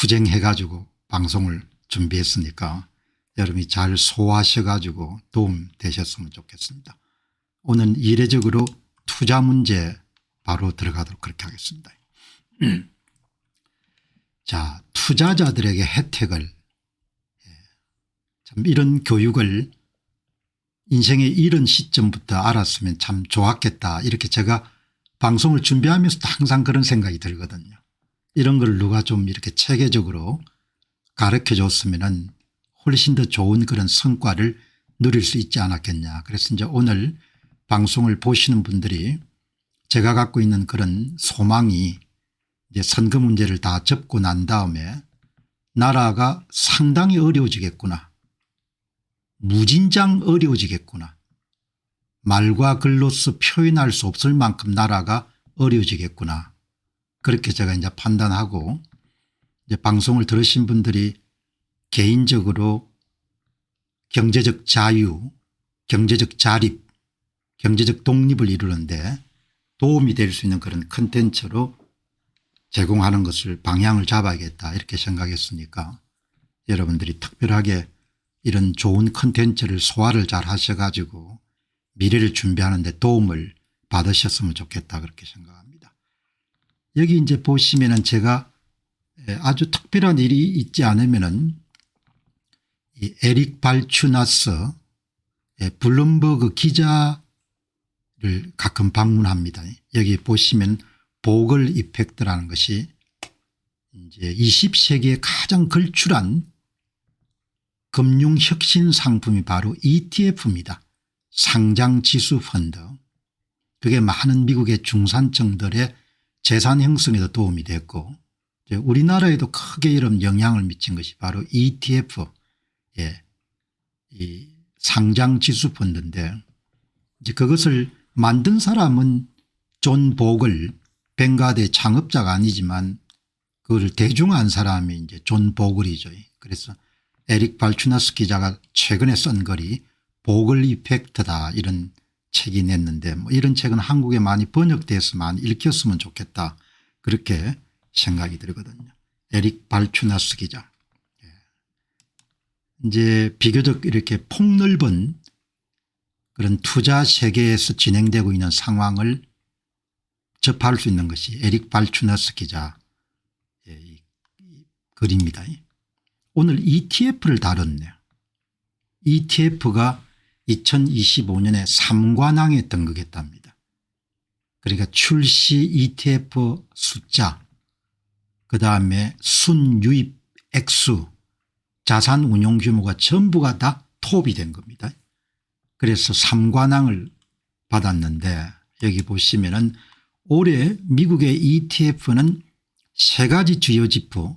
투쟁해 가지고 방송을 준비했으니까 여러분이 잘 소화하셔 가지고 도움 되셨으면 좋겠습니다. 오늘 이례적으로 투자 문제 바로 들어가도록 그렇게 하겠습니다. 자, 투자자들에게 혜택을 참 이런 교육을 인생의 이런 시점부터 알았으면 참 좋았겠다, 이렇게 제가 방송을 준비하면서도 항상 그런 생각이 들거든요. 이런 걸 누가 좀 이렇게 체계적으로 가르쳐 줬으면 훨씬 더 좋은 그런 성과를 누릴 수 있지 않았겠냐. 그래서 이제 오늘 방송을 보시는 분들이 제가 갖고 있는 그런 소망이 이제 선거 문제를 다 접고 난 다음에 나라가 상당히 어려워지겠구나, 무진장 어려워지겠구나, 말과 글로서 표현할 수 없을 만큼 나라가 어려워지겠구나, 그렇게 제가 이제 판단하고 이제 방송을 들으신 분들이 개인적으로 경제적 자유, 경제적 자립, 경제적 독립을 이루는데 도움이 될 수 있는 그런 컨텐츠로 제공하는 것을 방향을 잡아야겠다, 이렇게 생각했으니까 여러분들이 특별하게 이런 좋은 컨텐츠를 소화를 잘 하셔가지고 미래를 준비하는 데 도움을 받으셨으면 좋겠다, 그렇게 생각합니다. 여기 이제 보시면은 제가 아주 특별한 일이 있지 않으면은 이 에릭 발추나스 블룸버그 기자를 가끔 방문합니다. 여기 보시면 보글 이펙트라는 것이 이제 20세기에 가장 걸출한 금융혁신 상품이 바로 ETF입니다. 상장지수 펀드. 그게 많은 미국의 중산층들의 재산 형성에도 도움이 됐고 우리나라에도 크게 이런 영향을 미친 것이 바로 ETF, 이 상장지수 펀드인데 이제 그것을 만든 사람은 존 보글, 뱅가드의 창업자가 아니지만 그걸 대중화한 사람이 이제 존 보글이죠. 그래서 에릭 발추나스 기자가 최근에 쓴 글이 보글 이펙트다, 이런 책이 냈는데 뭐 이런 책은 한국에 많이 번역돼서 많이 읽혔으면 좋겠다, 그렇게 생각이 들거든요. 에릭 발추나스 기자. 이제 비교적 이렇게 폭넓은 그런 투자 세계에서 진행되고 있는 상황을 접할 수 있는 것이 에릭 발추나스 기자의 글입니다. 오늘 ETF를 다뤘네요. ETF가 2025년에 3관왕에 등극했답니다. 그러니까 출시 ETF 숫자, 그다음에 순유입 액수, 자산 운용 규모가 전부가 다 톱이 된 겁니다. 그래서 3관왕을 받았는데 여기 보시면은 올해 미국의 ETF는 3가지 주요 지표,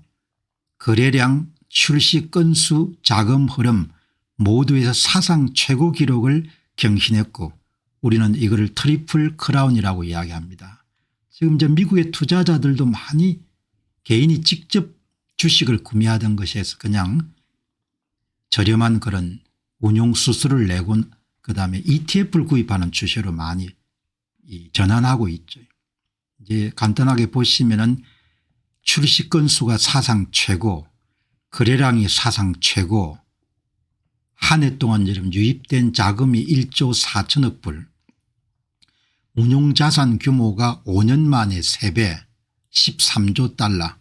거래량, 출시 건수, 자금 흐름 모두에서 사상 최고 기록을 경신했고 우리는 이거를 트리플 크라운이라고 이야기합니다. 지금 이제 미국의 투자자들도 많이 개인이 직접 주식을 구매하던 것에서 그냥 저렴한 그런 운용 수수료를 내고 그다음에 ETF를 구입하는 추세로 많이 전환하고 있죠. 이제 간단하게 보시면은 출시 건수가 사상 최고, 거래량이 사상 최고, 한 해 동안 유입된 자금이 1조 4천억 불, 운용자산 규모가 5년 만에 3배 13조 달러,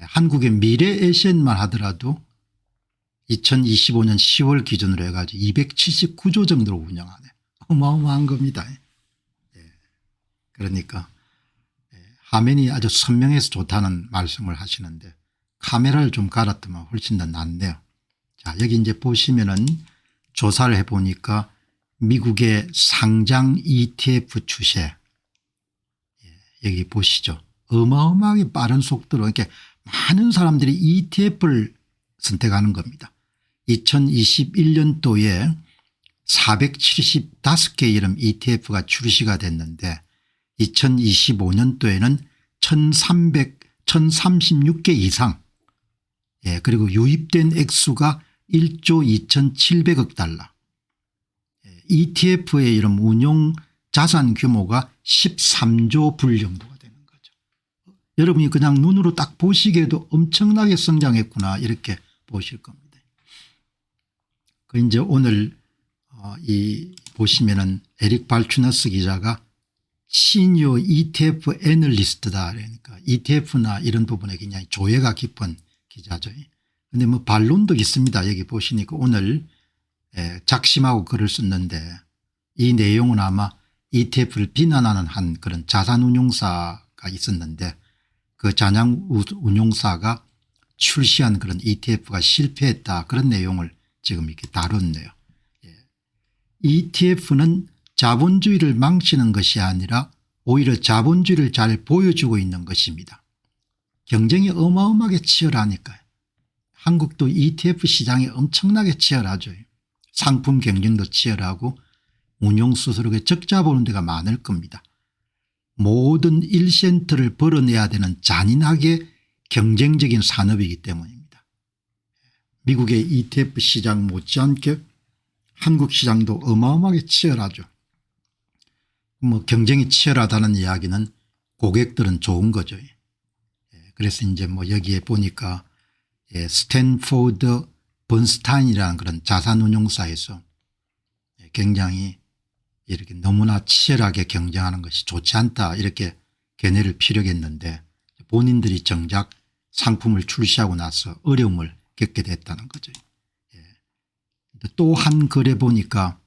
한국의 미래에셋만 하더라도 2025년 10월 기준으로 해가지고 279조 정도로 운영하네. 어마어마한 겁니다. 그러니까 화면이 아주 선명해서 좋다는 말씀을 하시는데 카메라를 좀 갈았더만 훨씬 더 낫네요. 자, 여기 이제 보시면은 조사를 해보니까 미국의 상장 ETF 추세, 여기 보시죠. 어마어마하게 빠른 속도로 이렇게 많은 사람들이 ETF를 선택하는 겁니다. 2021년도에 475개 이름 ETF가 출시가 됐는데 2025년도에는 1036개 이상, 그리고 유입된 액수가 1조 2700억 달러, ETF의 이런 운용 자산 규모가 13조 불 정도가 되는 거죠. 여러분이 그냥 눈으로 딱 보시기에도 엄청나게 성장했구나 이렇게 보실 겁니다. 그 이제 오늘 이 보시면은 에릭 발추너스 기자가 시니어 ETF 애널리스트다. 그러니까 ETF나 이런 부분에 굉장히 조예가 깊은 기자죠. 그런데 뭐 반론도 있습니다. 여기 보시니까 오늘 작심하고 글을 썼는데 이 내용은 아마 ETF를 비난하는 한 그런 자산운용사가 있었는데 그 자산운용사가 출시한 그런 ETF가 실패했다. 그런 내용을 지금 이렇게 다뤘네요. ETF는 자본주의를 망치는 것이 아니라 오히려 자본주의를 잘 보여주고 있는 것입니다. 경쟁이 어마어마하게 치열하니까요. 한국도 ETF 시장이 엄청나게 치열하죠. 상품 경쟁도 치열하고 운용수수료에 적자 보는 데가 많을 겁니다. 모든 1센트를 벌어내야 되는 잔인하게 경쟁적인 산업이기 때문입니다. 미국의 ETF 시장 못지않게 한국 시장도 어마어마하게 치열하죠. 뭐 경쟁이 치열하다는 이야기는 고객들은 좋은 거죠. 그래서 이제 뭐 여기에 보니까 스탠포드 번스타인이라는 그런 자산운용사에서 굉장히 이렇게 너무나 치열하게 경쟁하는 것이 좋지 않다 이렇게 견해를 피력했는데 본인들이 정작 상품을 출시하고 나서 어려움을 겪게 됐다는 거죠. 또 한 글에 보니까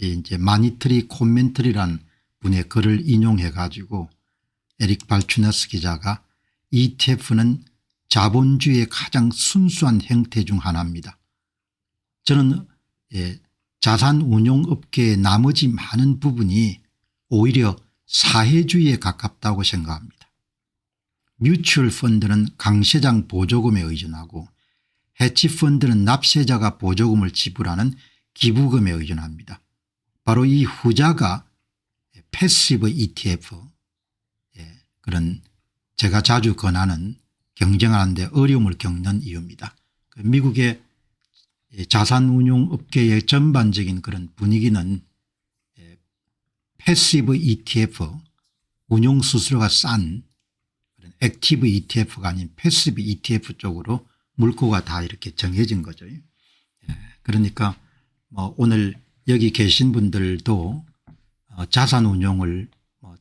이제 마니터리 코멘터리라는 분의 글을 인용해 가지고 에릭 발추너스 기자가 ETF는 자본주의의 가장 순수한 형태 중 하나입니다. 저는 자산운용업계의 나머지 많은 부분이 오히려 사회주의에 가깝다고 생각합니다. 뮤추얼 펀드는 강세장 보조금에 의존하고 해치펀드는 납세자가 보조금을 지불하는 기부금에 의존합니다. 바로 이 후자가 패시브 ETF 그런 제가 자주 권하는 경쟁하는 데 어려움을 겪는 이유입니다. 미국의 자산운용업계의 전반적인 그런 분위기는 패시브 ETF 운용수수료가 싼 액티브 ETF가 아닌 패시브 ETF 쪽으로 물꼬가 다 이렇게 정해진 거죠. 그러니까 뭐 오늘 여기 계신 분들도 자산운용을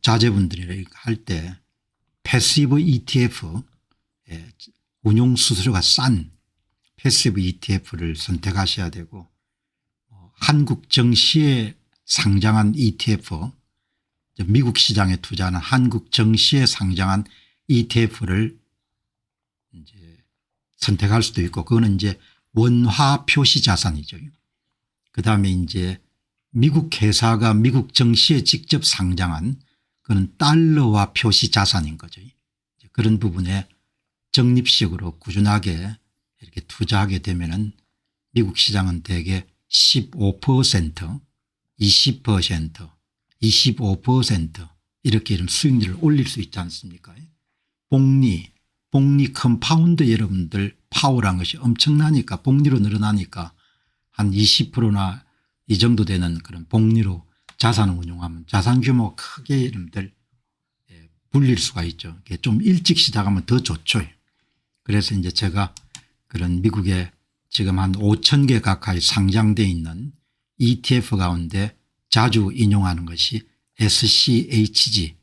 자제분들이 할 때 패시브 ETF 운용수수료가 싼 패시브 ETF를 선택하셔야 되고 한국 정시에 상장한 ETF 미국 시장에 투자하는 한국 정시에 상장한 ETF를 이제 선택할 수도 있고 그거는 이제 원화 표시 자산이죠. 그다음에 이제 미국 회사가 미국 정시에 직접 상장한 그런 달러화 표시 자산인 거죠. 그런 부분에 적립식으로 꾸준하게 이렇게 투자하게 되면은 미국 시장은 대개 15% 20% 25% 이렇게 좀 수익률을 올릴 수 있지 않습니까? 복리 컴파운드 여러분들 파워란 것이 엄청나니까 복리로 늘어나니까 한 20%나 이 정도 되는 그런 복리로 자산을 운용하면 자산 규모가 크게 여러분들 불릴 수가 있죠. 좀 일찍 시작하면 더 좋죠. 그래서 이제 제가 그런 미국에 지금 한 5천 개 가까이 상장되어 있는 ETF 가운데 자주 인용하는 것이 SCHG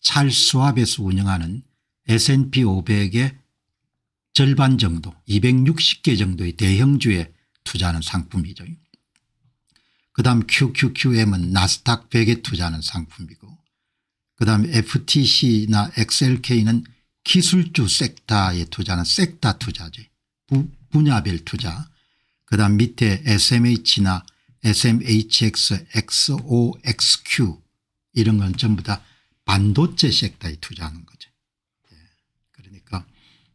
찰스 슈왑에서 운영하는 S&P 500의 절반 정도 260개 정도의 대형주에 투자하는 상품이죠. 그다음 QQQM은 나스닥 100에 투자하는 상품이고 그다음 FTC나 XLK는 기술주 섹터에 투자하는 섹터 투자죠. 분야별 투자. 그다음 밑에 SMH나 SMHX, XOXQ 이런 건 전부 다 반도체 섹터에 투자하는 거죠. 그러니까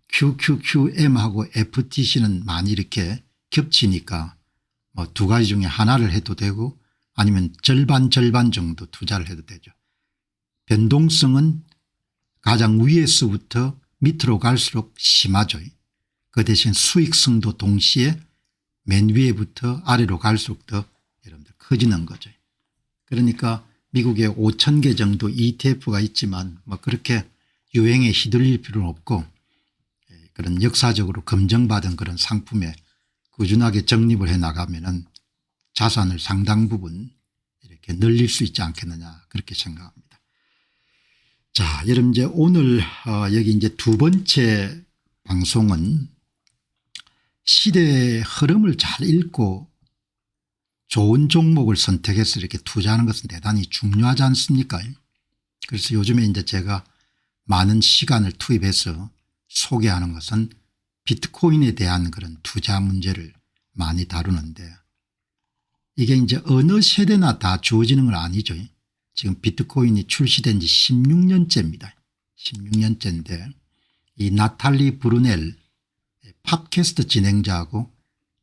QQQM하고 FTC는 많이 이렇게 겹치니까 뭐 두 가지 중에 하나를 해도 되고 아니면 절반 정도 투자를 해도 되죠. 변동성은 가장 위에서부터 밑으로 갈수록 심하죠. 그 대신 수익성도 동시에 맨 위에부터 아래로 갈수록 더 여러분들 커지는 거죠. 그러니까 미국에 5천 개 정도 ETF가 있지만 뭐 그렇게 유행에 휘둘릴 필요는 없고 그런 역사적으로 검증받은 그런 상품에 꾸준하게 적립을 해 나가면은 자산을 상당 부분 이렇게 늘릴 수 있지 않겠느냐 그렇게 생각합니다. 자, 여러분 이제 오늘 여기 이제 두 번째 방송은 시대의 흐름을 잘 읽고 좋은 종목을 선택해서 이렇게 투자하는 것은 대단히 중요하지 않습니까? 그래서 요즘에 이제 제가 많은 시간을 투입해서 소개하는 것은 비트코인에 대한 그런 투자 문제를 많이 다루는데 이게 이제 어느 세대나 다 주어지는 건 아니죠. 지금 비트코인이 출시된 지 16년째입니다. 16년째인데 이 나탈리 브루넬 팟캐스트 진행자하고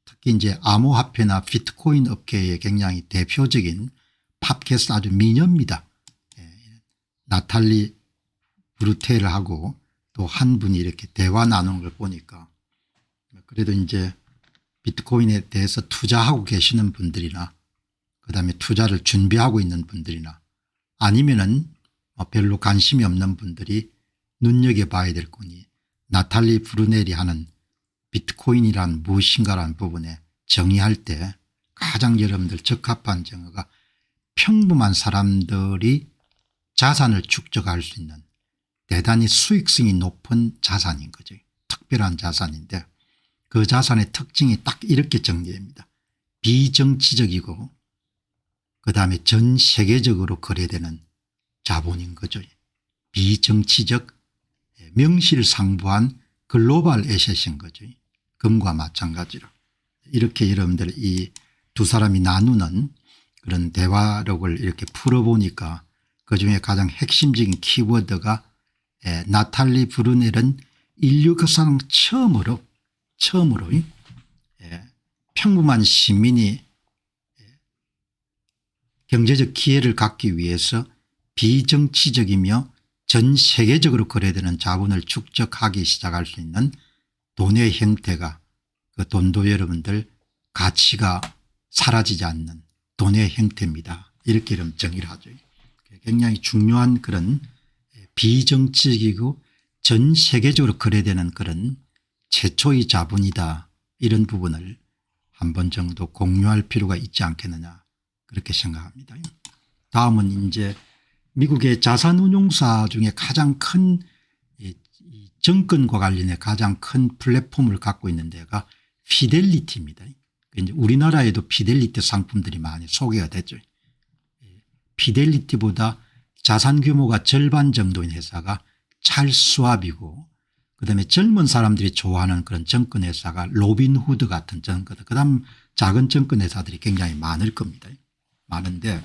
특히 이제 암호화폐나 비트코인 업계의 굉장히 대표적인 팟캐스트 아주 미녀입니다. 나탈리 브루텔하고 또 한 분이 이렇게 대화 나누는 걸 보니까 그래도 이제 비트코인에 대해서 투자하고 계시는 분들이나 그다음에 투자를 준비하고 있는 분들이나 아니면은 별로 관심이 없는 분들이 눈여겨봐야 될 거니 나탈리 브루넬이 하는 비트코인이란 무엇인가라는 부분에 정의할 때 가장 여러분들 적합한 정의가 평범한 사람들이 자산을 축적할 수 있는 대단히 수익성이 높은 자산인 거죠. 특별한 자산인데 그 자산의 특징이 딱 이렇게 정리됩니다. 비정치적이고 그다음에 전 세계적으로 거래되는 자본인 거죠. 비정치적 명실상부한 글로벌 애셋인 거죠. 금과 마찬가지로. 이렇게 여러분들 이 두 사람이 나누는 그런 대화록을 이렇게 풀어보니까 그중에 가장 핵심적인 키워드가 나탈리 브루넬은 인류 역사상 처음으로 평범한 시민이 경제적 기회를 갖기 위해서 비정치적이며 전 세계적으로 거래되는 자본을 축적하기 시작할 수 있는 돈의 형태가 그 돈도 여러분들 가치가 사라지지 않는 돈의 형태입니다. 이렇게 이름 정의를 하죠. 굉장히 중요한 그런 비정치적이고 전 세계적으로 거래되는 그런 최초의 자본이다. 이런 부분을 한 번 정도 공유할 필요가 있지 않겠느냐 그렇게 생각합니다. 다음은 이제 미국의 자산운용사 중에 가장 큰 정권과 관련해 가장 큰 플랫폼을 갖고 있는 데가 피델리티입니다. 이제 우리나라에도 피델리티 상품들이 많이 소개가 됐죠. 피델리티보다 자산 규모가 절반 정도인 회사가 찰스왑이고 그다음에 젊은 사람들이 좋아하는 그런 정권회사가 로빈후드 같은 정권 그다음 작은 정권회사들이 굉장히 많을 겁니다. 많은데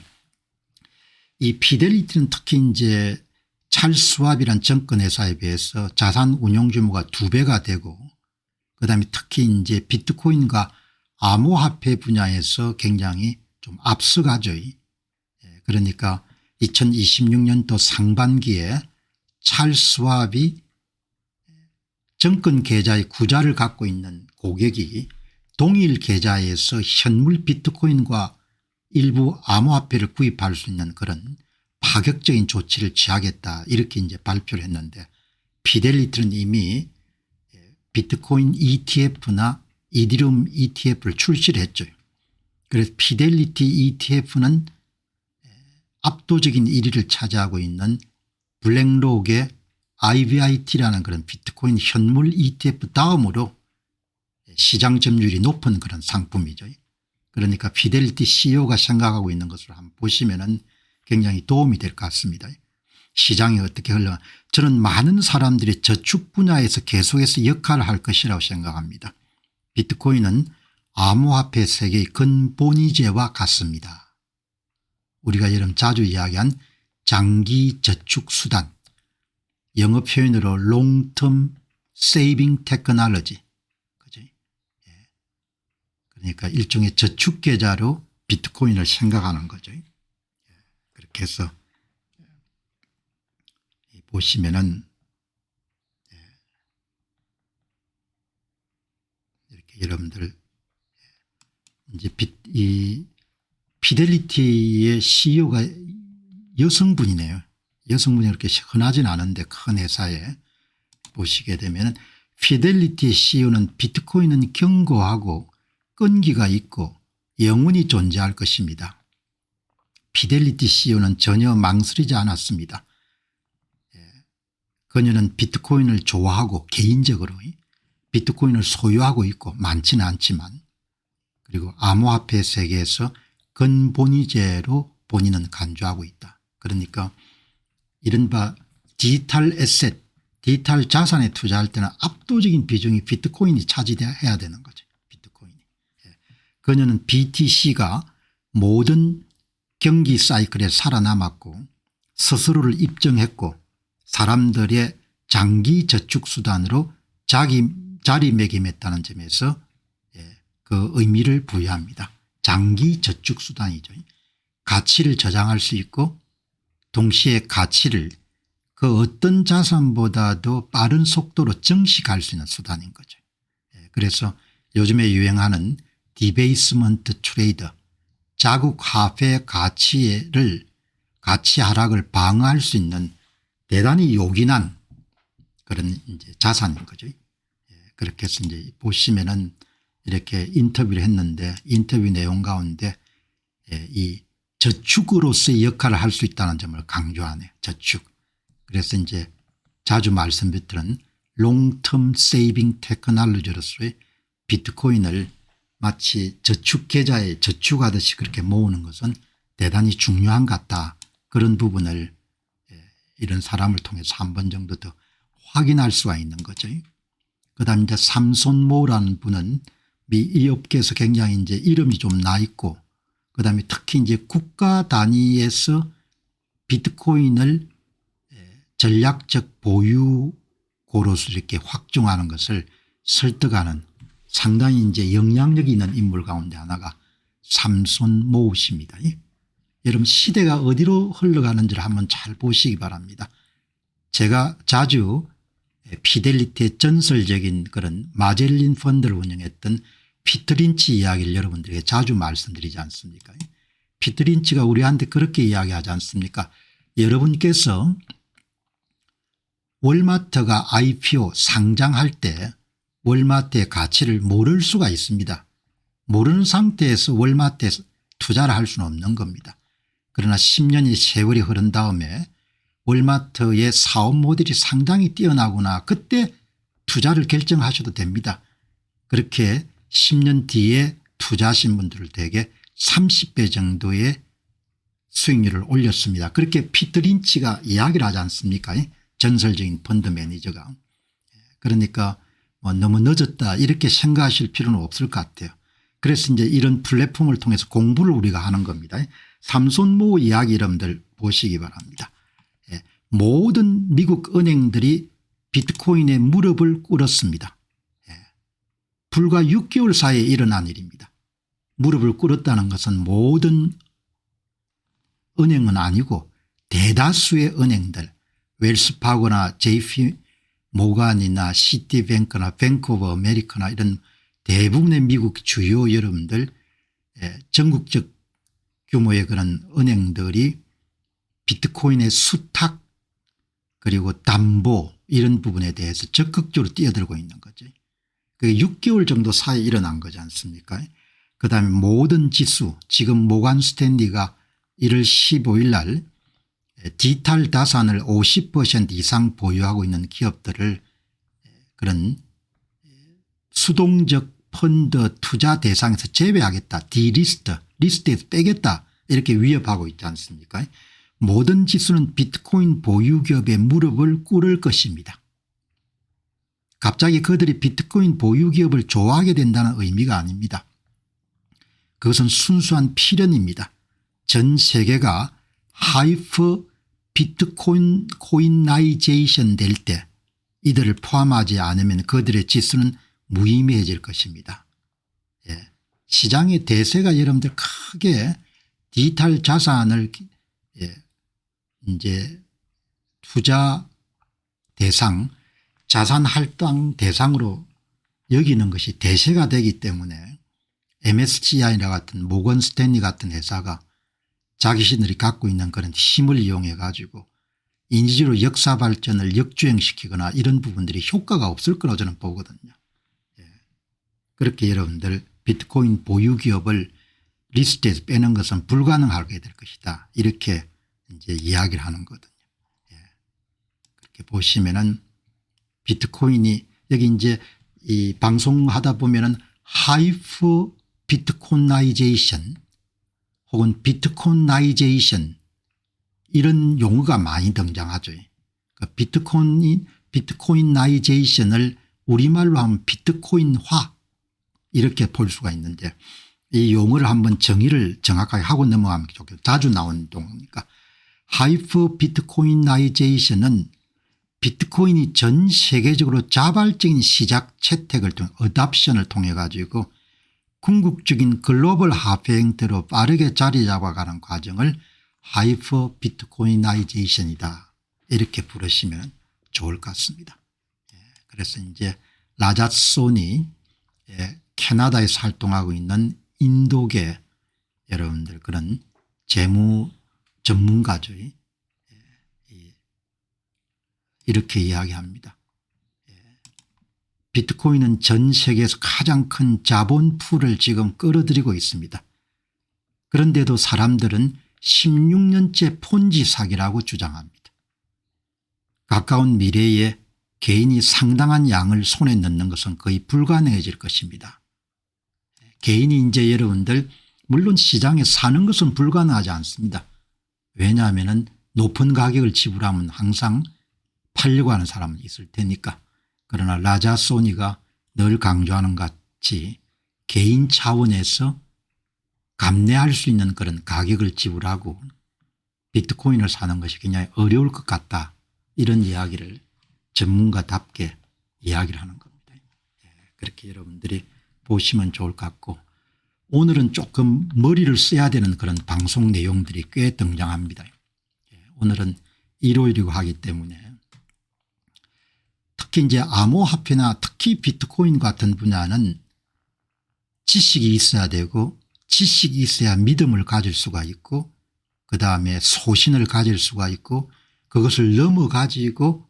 이 피델리티는 특히 이제 찰스왑이란 정권회사에 비해서 자산 운용 규모가 2배가 되고 그다음에 특히 이제 비트코인과 암호화폐 분야에서 굉장히 좀 앞서가죠. 그러니까 2026년도 상반기에 찰스왑이 정권 계좌의 구자를 갖고 있는 고객이 동일 계좌에서 현물 비트코인과 일부 암호화폐를 구입할 수 있는 그런 파격적인 조치를 취하겠다 이렇게 이제 발표를 했는데 피델리티는 이미 비트코인 ETF나 이더리움 ETF를 출시를 했죠. 그래서 피델리티 ETF는 압도적인 1위를 차지하고 있는 블랙록의 IBIT라는 그런 비트코인 현물 ETF 다음으로 시장 점유율이 높은 그런 상품이죠. 그러니까 피델리티 CEO가 생각하고 있는 것을 한번 보시면은 굉장히 도움이 될 것 같습니다. 시장이 어떻게 흘러가 저는 많은 사람들이 저축 분야에서 계속해서 역할을 할 것이라고 생각합니다. 비트코인은 암호화폐 세계의 근본이제와 같습니다. 우리가 여러분 자주 이야기한 장기 저축 수단 영어 표현으로 롱텀 세이빙 테크놀로지 그러니까 일종의 저축 계좌로 비트코인을 생각하는 거죠. 그렇게 해서 보시면은 이렇게 여러분들 이제 이 피델리티의 CEO가 여성분이네요. 여성분이 그렇게 흔하진 않은데 큰 회사에 보시게 되면 피델리티의 CEO는 비트코인은 견고하고 끈기가 있고 영원히 존재할 것입니다. 피델리티 CEO는 전혀 망설이지 않았습니다. 그녀는 비트코인을 좋아하고 개인적으로 비트코인을 소유하고 있고 많지는 않지만 그리고 암호화폐 세계에서 근본위제로 본인은 간주하고 있다. 그러니까 이른바 디지털 에셋 디지털 자산에 투자할 때는 압도적인 비중이 비트코인이 차지해야 되는 거죠. 비트코인이. 그녀는 BTC가 모든 경기 사이클에 살아남았고 스스로를 입증했고 사람들의 장기 저축 수단으로 자리매김했다는 점에서 그 의미를 부여합니다. 장기 저축 수단이죠. 가치를 저장할 수 있고 동시에 가치를 그 어떤 자산보다도 빠른 속도로 증식할 수 있는 수단인 거죠. 그래서 요즘에 유행하는 디베이스먼트 트레이드 자국 화폐 가치 하락을 방어할 수 있는 대단히 요긴한 그런 이제 자산인 거죠. 그렇게 해서 이제 보시면은 이렇게 인터뷰를 했는데 인터뷰 내용 가운데 이 저축으로서의 역할을 할 수 있다는 점을 강조하네요. 저축. 그래서 이제 자주 말씀드린 롱텀 세이빙 테크놀로지로서의 비트코인을 마치 저축 계좌에 저축하듯이 그렇게 모으는 것은 대단히 중요한 것 같다. 그런 부분을 이런 사람을 통해서 한 번 정도 더 확인할 수가 있는 거죠. 그다음 이제 삼손모라는 분은 이 업계에서 굉장히 이제 이름이 좀 나 있고 그다음에 특히 이제 국가 단위에서 비트코인을 전략적 보유고로서 이렇게 확정하는 것을 설득하는 상당히 이제 영향력이 있는 인물 가운데 하나가 삼손모 씨입니다. 여러분 시대가 어디로 흘러가는지를 한번 잘 보시기 바랍니다. 제가 자주 피델리티의 전설적인 그런 마젤린 펀드를 운영했던 피터 린치 이야기를 여러분들에게 자주 말씀드리지 않습니까? 피터 린치가 우리한테 그렇게 이야기하지 않습니까? 여러분께서 월마트가 IPO 상장할 때 월마트의 가치를 모를 수가 있습니다. 모르는 상태에서 월마트에 투자를 할 수는 없는 겁니다. 그러나 10년의 세월이 흐른 다음에 월마트의 사업 모델이 상당히 뛰어나구나 그때 투자를 결정하셔도 됩니다. 그렇게 10년 뒤에 투자하신 분들을 대개 30배 정도의 수익률을 올렸습니다. 그렇게 피터 린치가 이야기를 하지 않습니까? 전설적인 펀드 매니저가. 그러니까 뭐 너무 늦었다 이렇게 생각하실 필요는 없을 것 같아요. 그래서 이제 이런 플랫폼을 통해서 공부를 우리가 하는 겁니다. 삼손모 이야기 여러분들 보시기 바랍니다. 모든 미국 은행들이 비트코인의 무릎을 꿇었습니다. 불과 6개월 사이에 일어난 일입니다. 무릎을 꿇었다는 것은 모든 은행은 아니고 대다수의 은행들 웰스파고나 JP 모간이나 시티뱅크나 뱅크 오브 아메리카나 이런 대부분의 미국 주요 여러분들 전국적 규모의 그런 은행들이 비트코인의 수탁 그리고 담보 이런 부분에 대해서 적극적으로 뛰어들고 있는 거죠. 그게 6개월 정도 사이에 일어난 거지 않습니까? 그다음에 모든 지수 지금 모간 스탠리가 1월 15일 날 디지털 자산을 50% 이상 보유하고 있는 기업들을 그런 수동적 펀드 투자 대상에서 제외하겠다. 리스트에서 빼겠다. 이렇게 위협하고 있지 않습니까? 모든 지수는 비트코인 보유 기업의 무릎을 꿇을 것입니다. 갑자기 그들이 비트코인 보유 기업을 좋아하게 된다는 의미가 아닙니다. 그것은 순수한 필연입니다. 전 세계가 하이퍼 비트코인나이제이션 될 때 이들을 포함하지 않으면 그들의 지수는 무의미해질 것입니다. 시장의 대세가 여러분들 크게 디지털 자산을 이제 투자 대상 자산 할당 대상으로 여기는 것이 대세가 되기 때문에 MSCI나 같은 모건 스탠리 같은 회사가 자기신들이 갖고 있는 그런 힘을 이용해 가지고 인지로 역사 발전을 역주행시키거나 이런 부분들이 효과가 없을 거라고 저는 보거든요. 예. 그렇게 여러분들 비트코인 보유 기업을 리스트에서 빼는 것은 불가능하게 될 것이다. 이렇게 이제 이야기를 하는 거거든요. 예. 그렇게 보시면은 비트코인이 여기 이제 이 방송하다 보면은 하이프 비트코나이제이션 혹은 비트코나이제이션 이런 용어가 많이 등장하죠. 그 비트코인나이제이션을 우리말로 하면 비트코인화 이렇게 볼 수가 있는데 이 용어를 한번 정의를 정확하게 하고 넘어가면 좋겠어요. 자주 나오는 용어니까. 하이프 비트코인나이제이션은 비트코인이 전 세계적으로 자발적인 시작 채택을 통해 어답션을 통해 가지고 궁극적인 글로벌 화폐 형태로 빠르게 자리 잡아가는 과정을 하이퍼 비트코이나이제이션이다. 이렇게 부르시면 좋을 것 같습니다. 그래서 이제 라자소니 캐나다에서 활동하고 있는 인도계 여러분들 그런 재무 전문가죠. 이렇게 이야기합니다. 비트코인은 전 세계에서 가장 큰 자본풀을 지금 끌어들이고 있습니다. 그런데도 사람들은 16년째 폰지 사기라고 주장합니다. 가까운 미래에 개인이 상당한 양을 손에 넣는 것은 거의 불가능해질 것입니다. 개인이 이제 여러분들 물론 시장에 사는 것은 불가능하지 않습니다. 왜냐하면 높은 가격을 지불하면 항상 팔려고 하는 사람은 있을 테니까. 그러나 라자소니가 늘 강조하는 것 같이 개인 차원에서 감내할 수 있는 그런 가격을 지불하고 비트코인을 사는 것이 굉장히 어려울 것 같다. 이런 이야기를 전문가답게 이야기를 하는 겁니다. 그렇게 여러분들이 보시면 좋을 것 같고 오늘은 조금 머리를 써야 되는 그런 방송 내용들이 꽤 등장합니다. 오늘은 일요일이고 하기 때문에 특히 이제 암호화폐나 특히 비트코인 같은 분야는 지식이 있어야 되고 지식이 있어야 믿음을 가질 수가 있고 그다음에 소신을 가질 수가 있고 그것을 넘어 가지고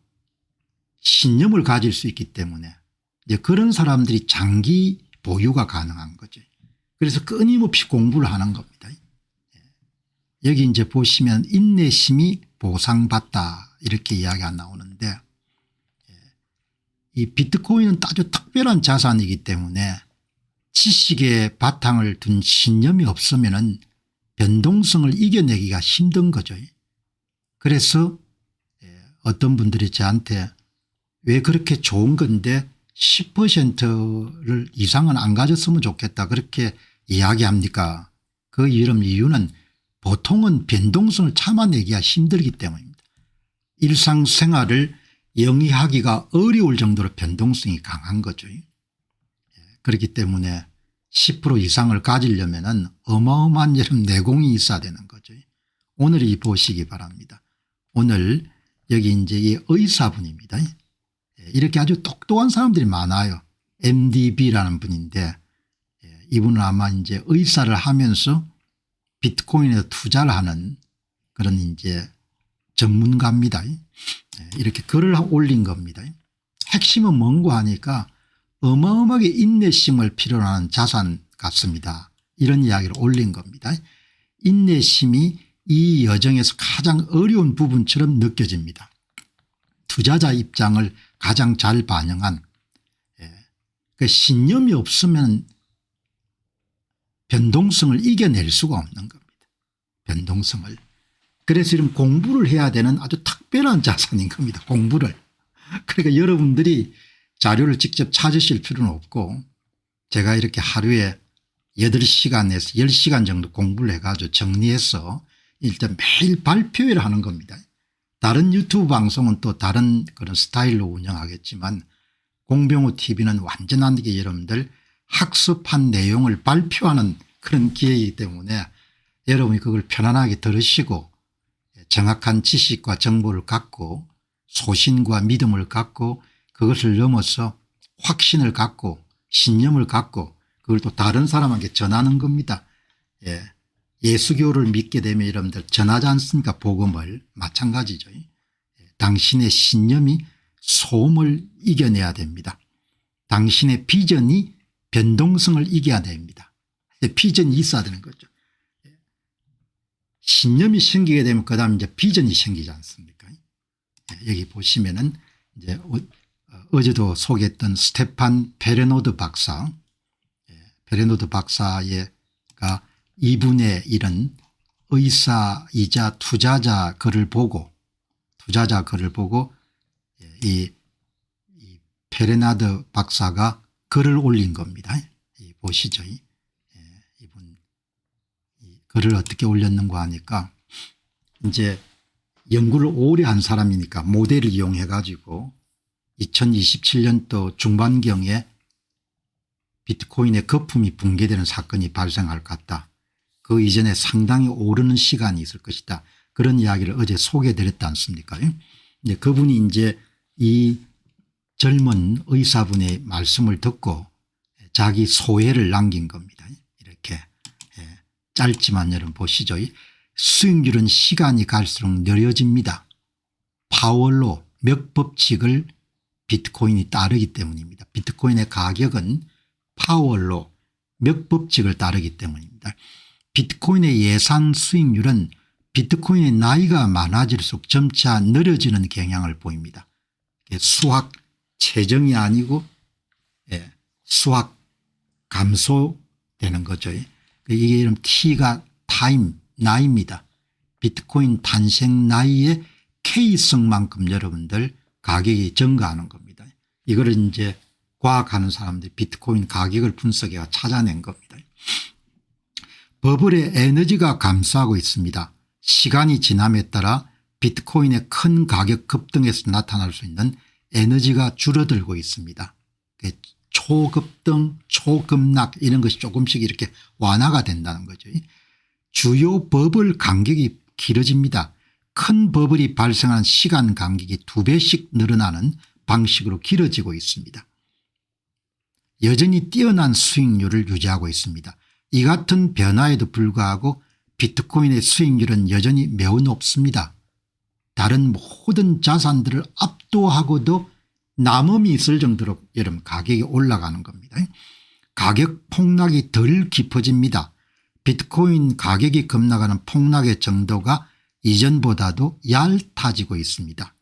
신념을 가질 수 있기 때문에 이제 그런 사람들이 장기 보유가 가능한 거죠. 그래서 끊임없이 공부를 하는 겁니다. 여기 이제 보시면 인내심이 보상받다 이렇게 이야기가 나오는데 이 비트코인은 아주 특별한 자산이기 때문에 지식의 바탕을 둔 신념이 없으면 변동성을 이겨내기가 힘든 거죠. 그래서 어떤 분들이 저한테 왜 그렇게 좋은 건데 10%를 이상은 안 가졌으면 좋겠다 그렇게 이야기합니까? 그 이유는 보통은 변동성을 참아내기가 힘들기 때문입니다. 일상생활을 영위하기가 어려울 정도로 변동성이 강한 거죠. 그렇기 때문에 10% 이상을 가지려면 어마어마한 여름 내공이 있어야 되는 거죠. 오늘 이 보시기 바랍니다. 오늘 여기 이제 이 의사분입니다. 이렇게 아주 똑똑한 사람들이 많아요. MDB라는 분인데 이분은 아마 이제 의사를 하면서 비트코인에 투자를 하는 그런 이제 전문가입니다. 이렇게 글을 올린 겁니다. 핵심은 뭔고 하니까 어마어마하게 인내심을 필요로 하는 자산 같습니다. 이런 이야기를 올린 겁니다. 인내심이 이 여정에서 가장 어려운 부분처럼 느껴집니다. 투자자 입장을 가장 잘 반영한 그 신념이 없으면 변동성을 이겨낼 수가 없는 겁니다. 변동성을. 그래서 이런 공부를 해야 되는 아주 특별한 자산인 겁니다. 공부를. 그러니까 여러분들이 자료를 직접 찾으실 필요는 없고 제가 이렇게 하루에 8시간에서 10시간 정도 공부를 해가지고 정리해서 일단 매일 발표회를 하는 겁니다. 다른 유튜브 방송은 또 다른 그런 스타일로 운영하겠지만 공병호 TV는 완전하게 여러분들 학습한 내용을 발표하는 그런 기회이기 때문에 여러분이 그걸 편안하게 들으시고 정확한 지식과 정보를 갖고 소신과 믿음을 갖고 그것을 넘어서 확신을 갖고 신념을 갖고 그걸 또 다른 사람에게 전하는 겁니다. 예수교를 믿게 되면 여러분들 전하지 않습니까? 복음을. 마찬가지죠. 당신의 신념이 소음을 이겨내야 됩니다. 당신의 비전이 변동성을 이겨야 됩니다. 비전이 있어야 되는 거죠. 신념이 생기게 되면 그다음 이제 비전이 생기지 않습니까? 여기 보시면은 이제 어제도 소개했던 스테판 페레노드 박사, 페레노드 박사가 이분의 이런 의사이자 투자자 글을 보고 이 페레나드 박사가 글을 올린 겁니다. 보시죠. 이분 글을 어떻게 올렸는가 하니까 이제 연구를 오래 한 사람이니까 모델을 이용해 가지고 2027년도 중반경에 비트코인의 거품이 붕괴되는 사건이 발생할 것 같다. 그 이전에 상당히 오르는 시간이 있을 것이다. 그런 이야기를 어제 소개해드렸지 않습니까? 이제 그분이 이제 이 젊은 의사분의 말씀을 듣고 자기 소회를 남긴 겁니다. 이렇게 짧지만 여러분 보시죠. 수익률은 시간이 갈수록 느려집니다. 파월로 몇 법칙을 비트코인이 따르기 때문입니다. 비트코인의 가격은 파월로 몇 법칙을 따르기 때문입니다. 비트코인의 예상 수익률은 비트코인의 나이가 많아질수록 점차 느려지는 경향을 보입니다. 수학 최정이 아니고 수학 감소되는 거죠. 이게 이름 T가 타임 나이입니다. 비트코인 탄생 나이의 K성만큼 여러분들 가격이 증가하는 겁니다. 이거를 이제 과학하는 사람들이 비트코인 가격을 분석해서 찾아낸 겁니다. 버블의 에너지가 감소하고 있습니다. 시간이 지남에 따라 비트코인의 큰 가격 급등에서 나타날 수 있는 에너지가 줄어들고 있습니다. 초급등 초급락 이런 것이 조금씩 이렇게 완화가 된다는 거죠. 주요 버블 간격이 길어집니다. 큰 버블이 발생하는 시간 간격이 2배씩 늘어나는 방식으로 길어지고 있습니다. 여전히 뛰어난 수익률을 유지하고 있습니다. 이 같은 변화에도 불구하고 비트코인의 수익률은 여전히 매우 높습니다. 다른 모든 자산들을 압도하고도 남음이 있을 정도로 여러분 가격이 올라가는 겁니다. 가격 폭락이 덜 깊어집니다. 비트코인 가격이 급락하는 폭락의 정도가 이전보다도 얇아지고 있습니다.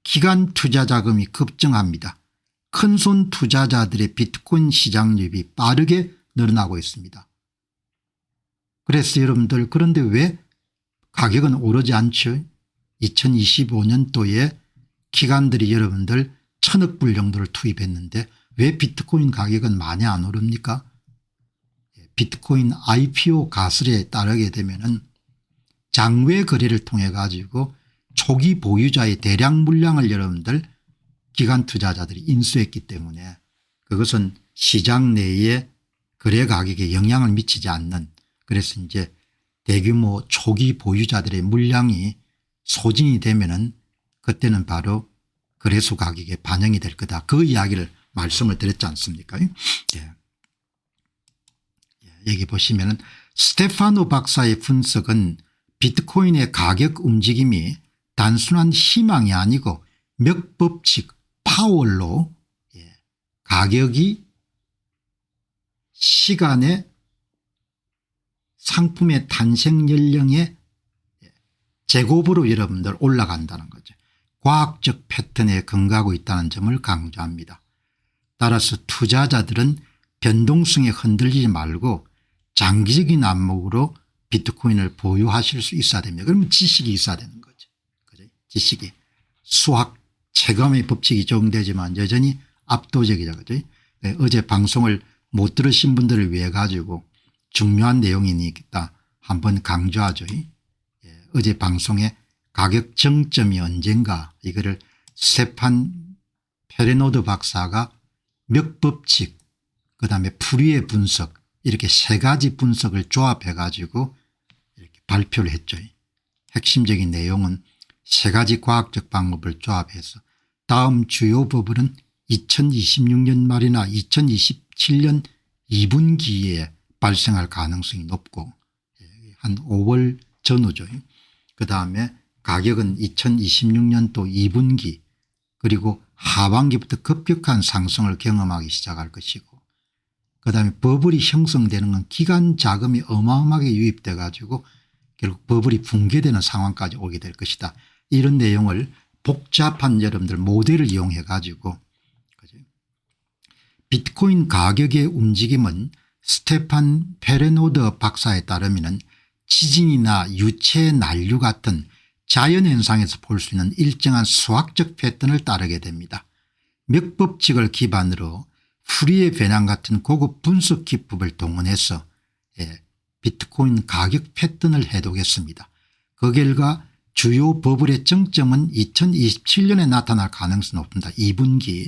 기간 투자 자금이 급증합니다. 큰손 투자자들의 비트코인 시장률이 빠르게 늘어나고 있습니다. 그래서 여러분들 그런데 왜 가격은 오르지 않죠? 2025년도에 기관들이 여러분들 1000억 불 정도를 투입했는데 왜 비트코인 가격은 많이 안 오릅니까? 비트코인 IPO 가설에 따르게 되면은 장외 거래를 통해 가지고 초기 보유자의 대량 물량을 여러분들 기관 투자자들이 인수했기 때문에 그것은 시장 내에 거래 가격에 영향을 미치지 않는, 그래서 이제 대규모 초기 보유자들의 물량이 소진이 되면은 그때는 바로 거래소 가격에 반영이 될 거다. 그 이야기를 말씀을 드렸지 않습니까? 여기 보시면은 스테파노 박사의 분석은 비트코인의 가격 움직임이 단순한 희망이 아니고 몇 법칙 파월로 가격이 시간의 상품의 탄생 연령의 제곱으로 여러분들 올라간다는 거죠. 과학적 패턴에 근거하고 있다는 점을 강조합니다. 따라서 투자자들은 변동성에 흔들리지 말고 장기적인 안목으로 비트코인을 보유하실 수 있어야 됩니다. 그러면 지식이 있어야 되는 거죠. 그죠? 지식이. 수학 체감의 법칙이 적용되지만 여전히 압도적이죠. 그죠? 어제 방송을 못 들으신 분들을 위해 가지고 중요한 내용이니까 한번 강조하죠. 어제 방송에 가격 정점이 언젠가 이거를 스테판 페레노드 박사가 몇 법칙 그다음에 풀이의 분석 이렇게 세 가지 분석을 조합해 가지고 이렇게 발표를 했죠. 핵심적인 내용은 세 가지 과학적 방법을 조합해서 다음 주요 버블은 2026년 말이나 2027년 2분기에 발생할 가능성이 높고 한 5월 전후죠. 그다음에 가격은 2026년도 2분기 그리고 하반기부터 급격한 상승을 경험하기 시작할 것이고 그다음에 버블이 형성되는 건 기간 자금이 어마어마하게 유입돼 가지고 결국 버블이 붕괴되는 상황까지 오게 될 것이다. 이런 내용을 복잡한 여러분들 모델을 이용해 가지고 비트코인 가격의 움직임은 스테판 페레노드 박사에 따르면 지진이나 유체 난류 같은 자연현상에서 볼 수 있는 일정한 수학적 패턴을 따르게 됩니다. 몇 법칙을 기반으로 ফু리에 배낭 같은 고급 분석 기법을 동원해서 비트코인 가격 패턴을 해독했습니다. 그 결과 주요 버블의 정점은 2027년에 나타날 가능성이 높습니다. 2분기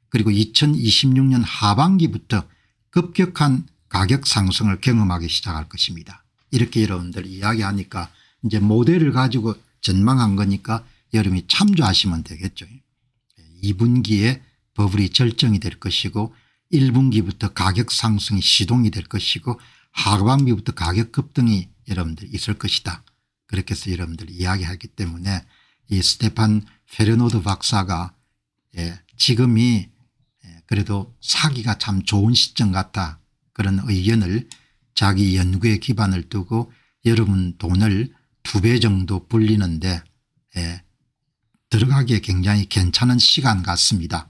그리고 2026년 하반기부터 급격한 가격 상승을 경험하기 시작할 것입니다. 이렇게 여러분들 이야기하니까 이제 모델을 가지고 전망한 거니까 여러분이 참조하시면 되겠죠. 2분기에 버블이 절정이 될 것이고 1분기부터 가격 상승이 시동이 될 것이고 하반기부터 가격 급등이 여러분들 있을 것이다. 그렇게 해서 여러분들 이야기하기 때문에 이 스테판 페레노드 박사가 지금이 그래도 사기가 참 좋은 시점 같다. 그런 의견을 자기 연구에 기반을 두고 여러분 돈을 2배 정도 불리는데 들어가기에 굉장히 괜찮은 시간 같습니다.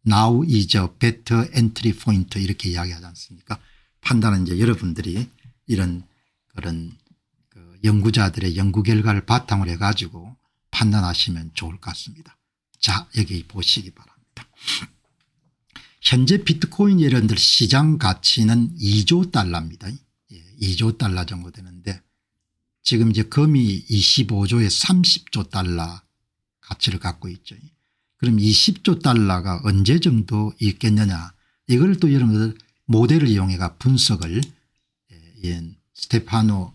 Now is a better entry point 이렇게 이야기하지 않습니까? 판단은 이제 여러분들이 이런 그런 연구자들의 연구 결과를 바탕으로 해가지고 판단하시면 좋을 것 같습니다. 자, 여기 보시기 바랍니다. 현재 비트코인 여러분들 시장 가치는 2조 달러입니다. 2조 달러 정도 되는데 지금 이제 금이 25조에 30조 달러 가치를 갖고 있죠. 그럼 20조 달러가 언제 정도 있겠느냐 이걸 또 여러분들 모델을 이용해가 분석을 스테파노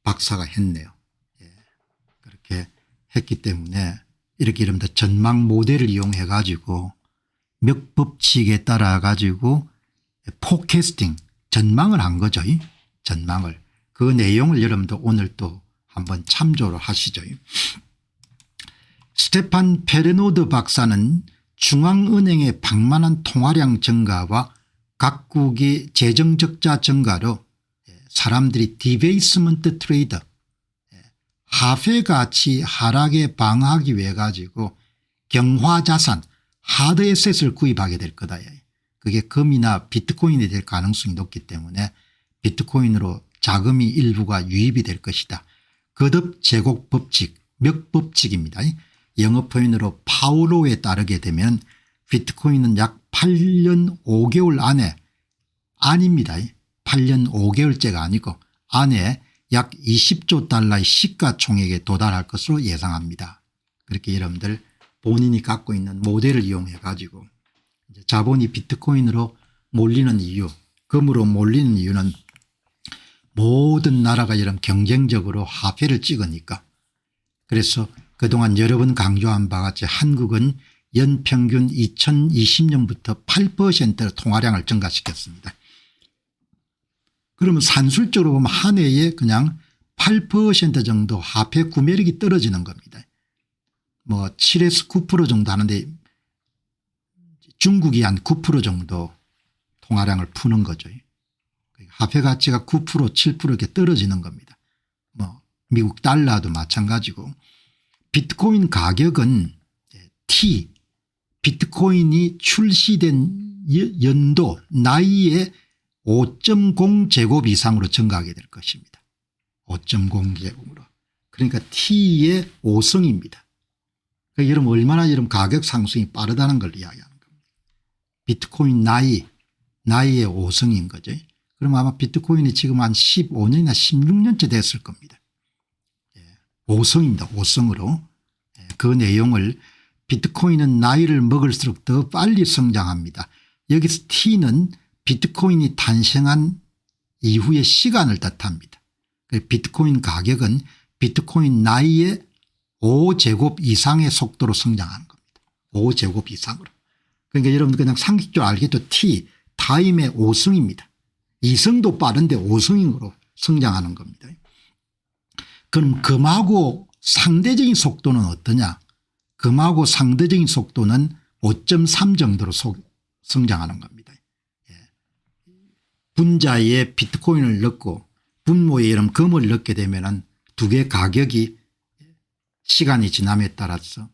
박사가 했네요. 그렇게 했기 때문에 이렇게 여러분들 전망 모델을 이용해 가지고 몇 법칙에 따라 가지고 포캐스팅 전망을 한 거죠. 전망을 그 내용을 여러분들 오늘 또 한번 참조를 하시죠. 스테판 페레노드 박사는 중앙은행의 방만한 통화량 증가와 각국의 재정 적자 증가로 사람들이 디베이스먼트 트레이더 화폐 가치 하락에 방어하기 위해 가지고 경화자산 하드에셋을 구입하게 될 거다. 그게 금이나 비트코인이 될 가능성이 높기 때문에 비트코인으로 자금이 일부가 유입이 될 것이다. 거듭 제곱 법칙 몇 법칙입니다. 영어 표현으로 파우로에 따르게 되면 비트코인은 약 8년 5개월 안에 아닙니다. 8년 5개월째가 아니고 안에 약 20조 달러의 시가총액에 도달할 것으로 예상합니다. 그렇게 여러분들 본인이 갖고 있는 모델을 이용해 가지고 자본이 비트코인으로 몰리는 이유 금으로 몰리는 이유는 모든 나라가 여러분 경쟁적으로 화폐를 찍으니까 그래서 그동안 여러 번 강조한 바와 같이 한국은 연평균 2020년부터 8%로 통화량을 증가시켰습니다. 그러면 산술적으로 보면 한 해에 그냥 8% 정도 화폐 구매력이 떨어지는 겁니다. 뭐 7에서 9% 정도 하는데 중국이 한 9% 정도 통화량을 푸는 거죠. 화폐 가치가 9% 7% 이렇게 떨어지는 겁니다. 뭐 미국 달러도 마찬가지고 비트코인 가격은 T 비트코인이 출시된 연도 나이에 5.0 제곱 이상으로 증가하게 될 것입니다. 5.0 제곱으로. 그러니까 T의 5성입니다. 그러니까 여러분 얼마나 여러분 가격 상승이 빠르다는 걸 이야기하는 겁니다. 비트코인 나이의 5성인 거죠. 그럼 아마 비트코인이 지금 한 15년이나 16년째 됐을 겁니다. 5성입니다. 5성으로. 그 내용을 비트코인은 나이를 먹을수록 더 빨리 성장합니다. 여기서 T는 비트코인이 탄생한 이후의 시간을 뜻합니다. 비트코인 가격은 비트코인 나이의 5제곱 이상의 속도로 성장하는 겁니다. 5제곱 이상으로. 그러니까 여러분들 그냥 상식적으로 알겠죠. T 타임의 5성입니다. 2성도 빠른데 5성으로 성장하는 겁니다. 그럼 금하고 상대적인 속도는 어떠냐. 금하고 상대적인 속도는 5.3 정도로 성장하는 겁니다. 분자에 비트코인을 넣고 분모에 이런 금을 넣게 되면 두 개 가격이 시간이 지남에 따라서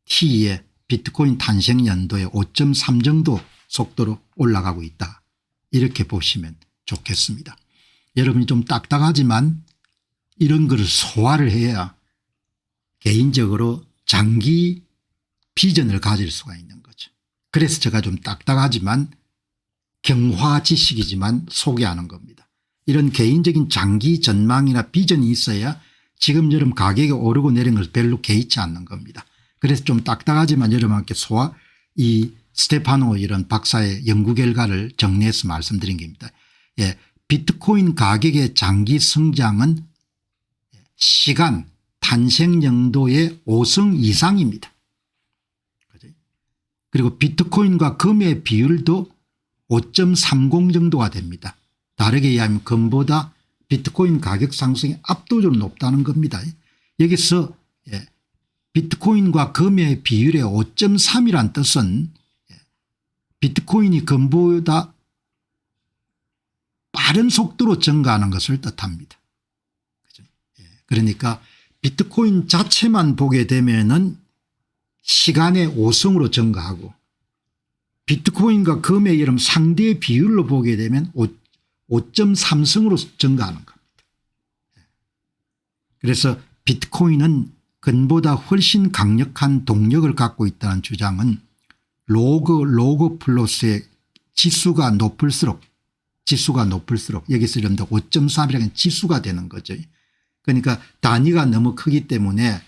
T의 비트코인 탄생 연도에 5.3 정도 속도로 올라가고 있다. 이렇게 보시면 좋겠습니다. 여러분이 좀 딱딱하지만 이런 것을 소화를 해야 개인적으로 장기 비전을 가질 수가 있는 거죠. 그래서 제가 좀 딱딱하지만 경화 지식이지만 소개하는 겁니다. 이런 개인적인 장기 전망이나 비전이 있어야 지금 여러분 가격이 오르고 내리는 것을 별로 개의치 않는 겁니다. 그래서 좀 딱딱하지만 여러분께 이 스테파노 이런 박사의 연구 결과를 정리해서 말씀드린 겁니다. 비트코인 가격의 장기 성장은 시간 탄생 연도의 5승 이상입니다. 그리고 비트코인과 금의 비율도 5.30 정도가 됩니다. 다르게 이야기하면 금보다 비트코인 가격 상승이 압도적으로 높다는 겁니다. 여기서 비트코인과 금의 비율의 5.3이란 뜻은 비트코인이 금보다 빠른 속도로 증가하는 것을 뜻합니다. 그러니까 비트코인 자체만 보게 되면은 시간의 5승으로 증가하고 비트코인과 금의 이런 상대 비율로 보게 되면 5.3승으로 증가하는 겁니다. 그래서 비트코인은 금보다 훨씬 강력한 동력을 갖고 있다는 주장은 로그 플러스의 지수가 높을수록 여기서 여러분들 5.3이라는 지수가 되는 거죠. 그러니까 단위가 너무 크기 때문에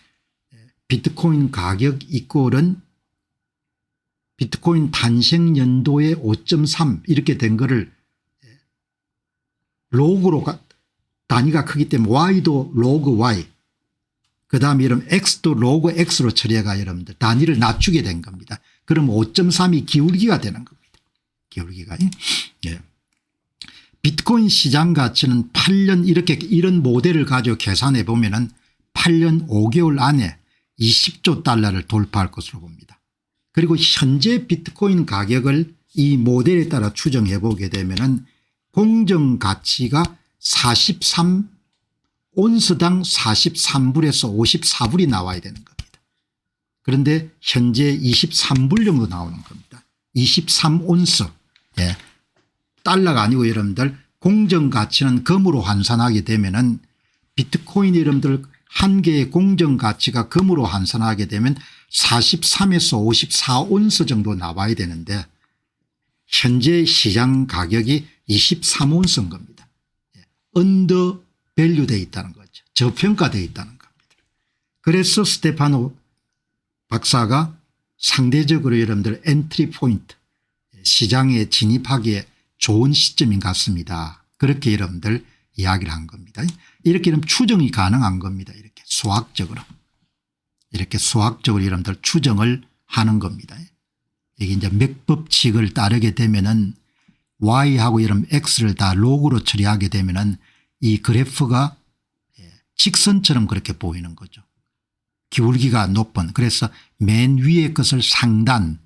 비트코인 가격 이꼴은 비트코인 탄생 연도의 5.3 이렇게 된 거를 로그로 단위가 크기 때문에 Y도 로그 Y 그다음에 여러분 X도 로그 X로 처리해가 여러분들 단위를 낮추게 된 겁니다. 그럼 5.3이 기울기가 되는 겁니다. 기울기가. 비트코인 시장 가치는 8년 이런 모델을 가지고 계산해 보면은 8년 5개월 안에 20조 달러를 돌파할 것으로 봅니다. 그리고 현재 비트코인 가격을 이 모델에 따라 추정해 보게 되면은 공정 가치가 온스당 43불에서 54불이 나와야 되는 겁니다. 그런데 현재 23불 정도 나오는 겁니다. 23온스. 달러가 아니고 여러분들 공정가치는 금으로 환산하게 되면은 비트코인 여러분들 한 개의 공정가치가 금으로 환산하게 되면 43에서 54온스 정도 나와야 되는데 현재 시장 가격이 23온스인 겁니다. 언더 밸류 되어 있다는 거죠. 저평가되어 있다는 겁니다. 그래서 스테파노 박사가 상대적으로 여러분들 엔트리 포인트 시장에 진입하기에 좋은 시점인 것 같습니다. 그렇게 여러분들 이야기를 한 겁니다. 이렇게 추정이 가능한 겁니다. 이렇게 수학적으로 여러분들 추정을 하는 겁니다. 이게 이제 맥법칙을 따르게 되면은 Y하고 여러분 X를 다 로그로 처리하게 되면은 이 그래프가 직선처럼 그렇게 보이는 거죠. 기울기가 높은 그래서 맨 위의 것을 상단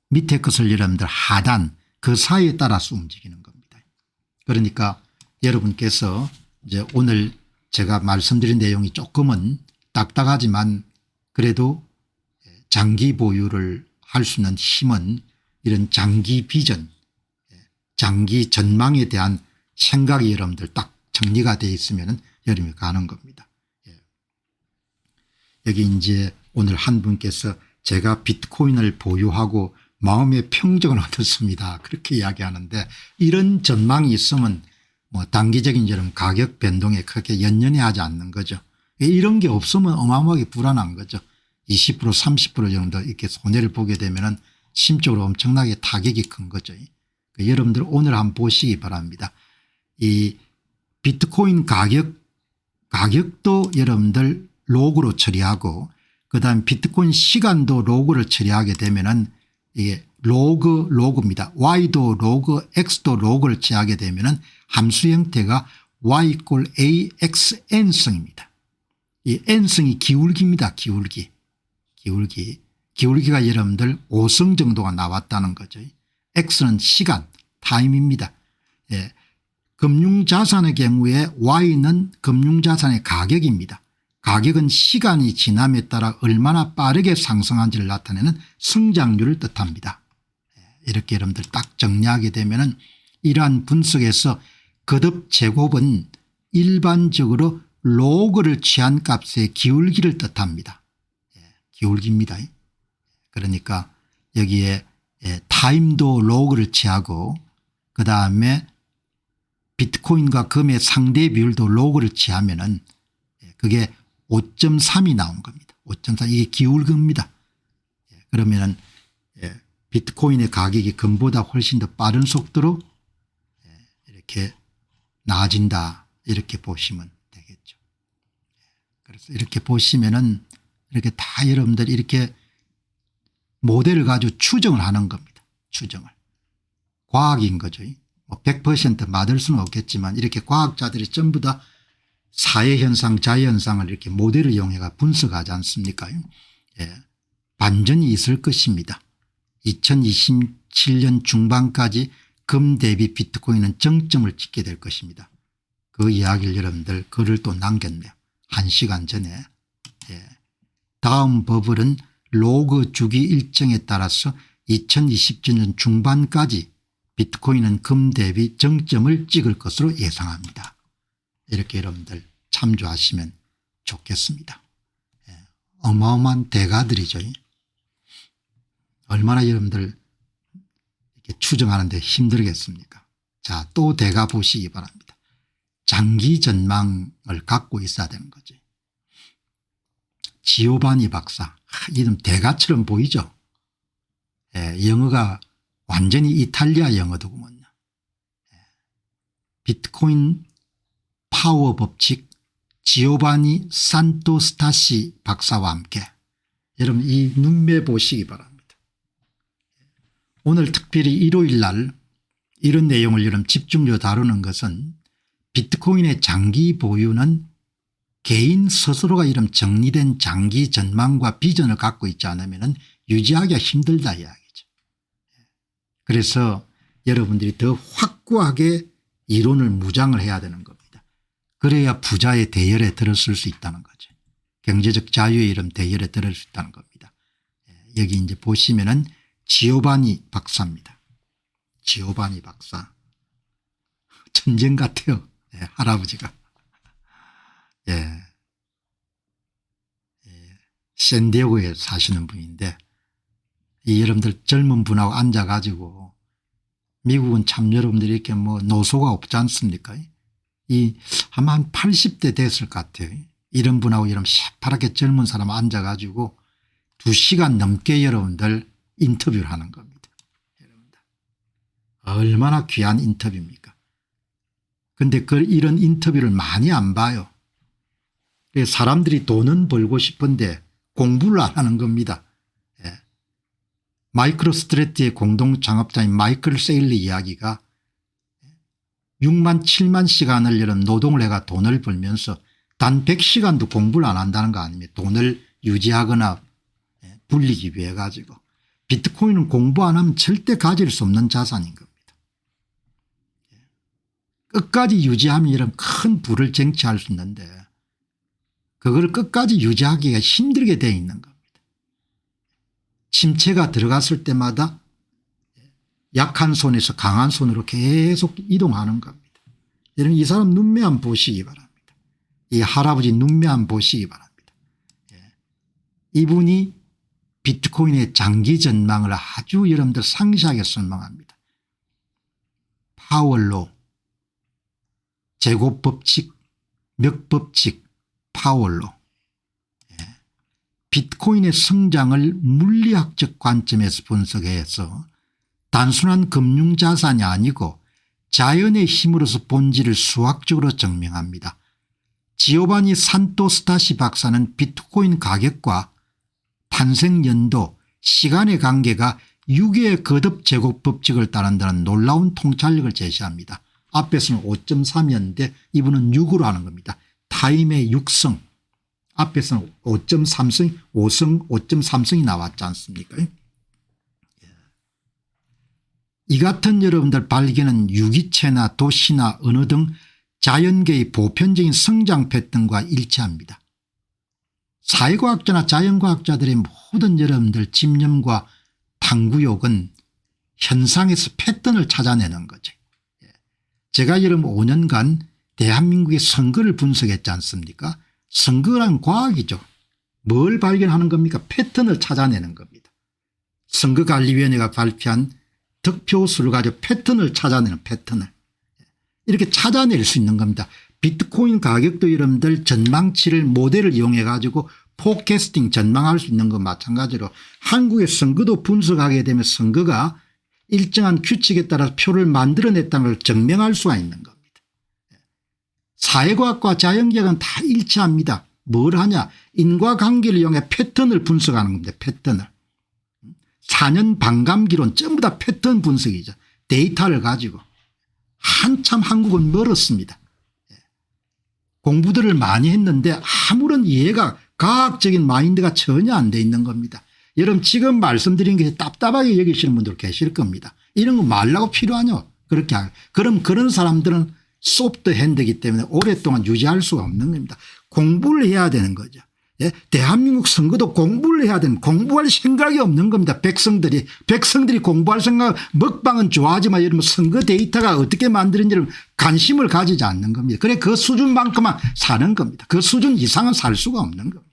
밑에 것을 여러분들 하단 그 사이에 따라서 움직이는 겁니다. 그러니까 여러분께서 이제 오늘 제가 말씀드린 내용이 조금은 딱딱하지만 그래도 장기 보유를 할 수 있는 힘은 이런 장기 비전 장기 전망에 대한 생각이 여러분들 딱 정리가 되어 있으면 여러분이 가는 겁니다. 여기 이제 오늘 한 분께서 제가 비트코인을 보유하고 마음의 평정을 얻었습니다. 그렇게 이야기하는데 이런 전망이 있으면 뭐 단기적인 여러분 가격 변동에 크게 연연해 하지 않는 거죠. 이런 게 없으면 어마어마하게 불안한 거죠. 20% 30% 정도 이렇게 손해를 보게 되면은 심적으로 엄청나게 타격이 큰 거죠. 여러분들 오늘 한번 보시기 바랍니다. 이 비트코인 가격도 여러분들 로그로 처리하고 그다음 비트코인 시간도 로그를 처리하게 되면은 이게 로그입니다. Y도 로그 X도 로그를 취하게 되면은 함수 형태가 Y = AXN승입니다. 이 N성이 기울기입니다. 기울기. 기울기가 여러분들 5성 정도가 나왔다는 거죠. X는 시간 타임입니다. 예. 금융자산의 경우에 Y는 금융자산의 가격입니다. 가격은 시간이 지남에 따라 얼마나 빠르게 상승한지를 나타내는 성장률을 뜻합니다. 이렇게 여러분들 딱 정리하게 되면은 이러한 분석에서 거듭 제곱은 일반적으로 로그를 취한 값의 기울기를 뜻합니다. 기울기입니다. 그러니까 여기에 타임도 로그를 취하고 그다음에 비트코인과 금의 상대 비율도 로그를 취하면은 그게 5.3이 나온 겁니다. 5.3 이게 기울기입니다. 그러면은 비트코인의 가격이 금보다 훨씬 더 빠른 속도로 이렇게 나아진다 이렇게 보시면 되겠죠. 그래서 이렇게 보시면은 이렇게 다 여러분들이 이렇게 모델을 가지고 추정을 하는 겁니다. 추정을. 과학인 거죠. 뭐 100% 맞을 수는 없겠지만 이렇게 과학자들이 전부 다 사회현상 자연현상을 이렇게 모델을 이용해 분석하지 않습니까? 반전이 있을 것입니다. 2027년 중반까지 금 대비 비트코인은 정점을 찍게 될 것입니다. 그 이야기를 여러분들 글을 또 남겼네요. 1시간 전에. 다음 버블은 로그 주기 일정에 따라서 2027년 중반까지 비트코인은 금 대비 정점을 찍을 것으로 예상합니다. 이렇게 여러분들 참조하시면 좋겠습니다. 어마어마한 대가들이죠. 얼마나 여러분들 이렇게 추정하는데 힘들겠습니까? 자, 또 대가 보시기 바랍니다. 장기 전망을 갖고 있어야 되는 거죠. 지오바니 박사, 이름 대가처럼 보이죠. 영어가 완전히 이탈리아 영어더군요. 비트코인 파워 법칙 지오바니 산토스타시 박사와 함께 여러분 이 눈매 보시기 바랍니다. 오늘 특별히 일요일 날 이런 내용을 여러분 집중적으로 다루는 것은 비트코인의 장기 보유는 개인 스스로가 이런 정리된 장기 전망과 비전을 갖고 있지 않으면 유지하기가 힘들다 이야기죠. 그래서 여러분들이 더 확고하게 이론을 무장을 해야 되는 겁니다. 그래야 부자의 대열에 들었을 수 있다는 거죠. 경제적 자유의 이름 대열에 들을 수 있다는 겁니다. 여기 이제 보시면은 지오바니 박사입니다. 지오바니 박사. 전쟁 같아요. 할아버지가. 샌디에고에 사시는 분인데 이 여러분들 젊은 분하고 앉아가지고 미국은 참 여러분들이 이렇게 뭐 노소가 없지 않습니까? 아마 한 80대 됐을 것 같아요. 이런 분하고 이런 새파랗게 젊은 사람 앉아가지고 2시간 넘게 여러분들 인터뷰를 하는 겁니다. 여러분들. 얼마나 귀한 인터뷰입니까? 그런데 이런 인터뷰를 많이 안 봐요. 사람들이 돈은 벌고 싶은데 공부를 안 하는 겁니다. 마이크로 스트래티의 공동 창업자인 마이클 세일리 이야기가 6만 7만 시간을 이런 노동을 해가 돈을 벌면서 단 100시간도 공부를 안 한다는 거 아닙니까? 돈을 유지하거나 불리기 위해 가지고. 비트코인은 공부 안 하면 절대 가질 수 없는 자산인 겁니다. 끝까지 유지하면 이런 큰 부를 쟁취할 수 있는데 그걸 끝까지 유지하기가 힘들게 되어 있는 겁니다. 침체가 들어갔을 때마다 약한 손에서 강한 손으로 계속 이동하는 겁니다. 여러분 이 사람 눈매 한번 보시기 바랍니다. 이 할아버지 눈매 한번 보시기 바랍니다. 이분이 비트코인의 장기 전망을 아주 여러분들 상세하게 설명합니다. 파월로 제곱법칙 멱법칙 파월로 비트코인의 성장을 물리학적 관점에서 분석해서 단순한 금융자산이 아니고 자연의 힘으로서 본질을 수학적으로 증명합니다. 지오바니 산토스타시 박사는 비트코인 가격과 탄생 연도 시간의 관계가 6의 거듭 제곱 법칙을 따른다는 놀라운 통찰력을 제시합니다. 앞에서는 5.3이었는데 이분은 6으로 하는 겁니다. 타임의 육성 앞에서는 5.3성이 나왔지 않습니까? 이 같은 여러분들 발견은 유기체나 도시나 언어 등 자연계의 보편적인 성장 패턴과 일치합니다. 사회과학자나 자연과학자들의 모든 여러분들 집념과 탐구욕은 현상에서 패턴을 찾아내는 거죠. 제가 여러분 5년간 대한민국의 선거를 분석했지 않습니까? 선거란 과학이죠. 뭘 발견하는 겁니까? 패턴을 찾아내는 겁니다. 선거관리위원회가 발표한 득표수를 가지고 패턴을 찾아내는 패턴을 이렇게 찾아낼 수 있는 겁니다. 비트코인 가격도 여러분들 전망치를 모델을 이용해 가지고 포캐스팅 전망할 수 있는 것 마찬가지로 한국의 선거도 분석하게 되면 선거가 일정한 규칙에 따라서 표를 만들어냈다는 걸 증명할 수가 있는 겁니다. 사회과학과 자연계학은 다 일치합니다. 뭘 하냐 인과관계를 이용해 패턴을 분석하는 겁니다. 패턴을. 4년 반감기론 전부 다 패턴 분석이죠. 데이터를 가지고. 한참 한국은 멀었습니다. 공부들을 많이 했는데 아무런 이해가 과학적인 마인드가 전혀 안 돼 있는 겁니다. 여러분 지금 말씀드린 게 답답하게 여기시는 분들 계실 겁니다. 이런 거 말라고 필요하뇨. 그렇게 그럼 그런 사람들은 소프트 핸드이기 때문에 오랫동안 유지할 수가 없는 겁니다. 공부를 해야 되는 거죠. 예? 대한민국 선거도 공부를 해야 되는 공부할 생각이 없는 겁니다. 백성들이 공부할 생각 먹방은 좋아하지만 여러분 선거 데이터가 어떻게 만드는지를 관심을 가지지 않는 겁니다. 그래 그 수준만큼만 사는 겁니다. 그 수준 이상은 살 수가 없는 겁니다.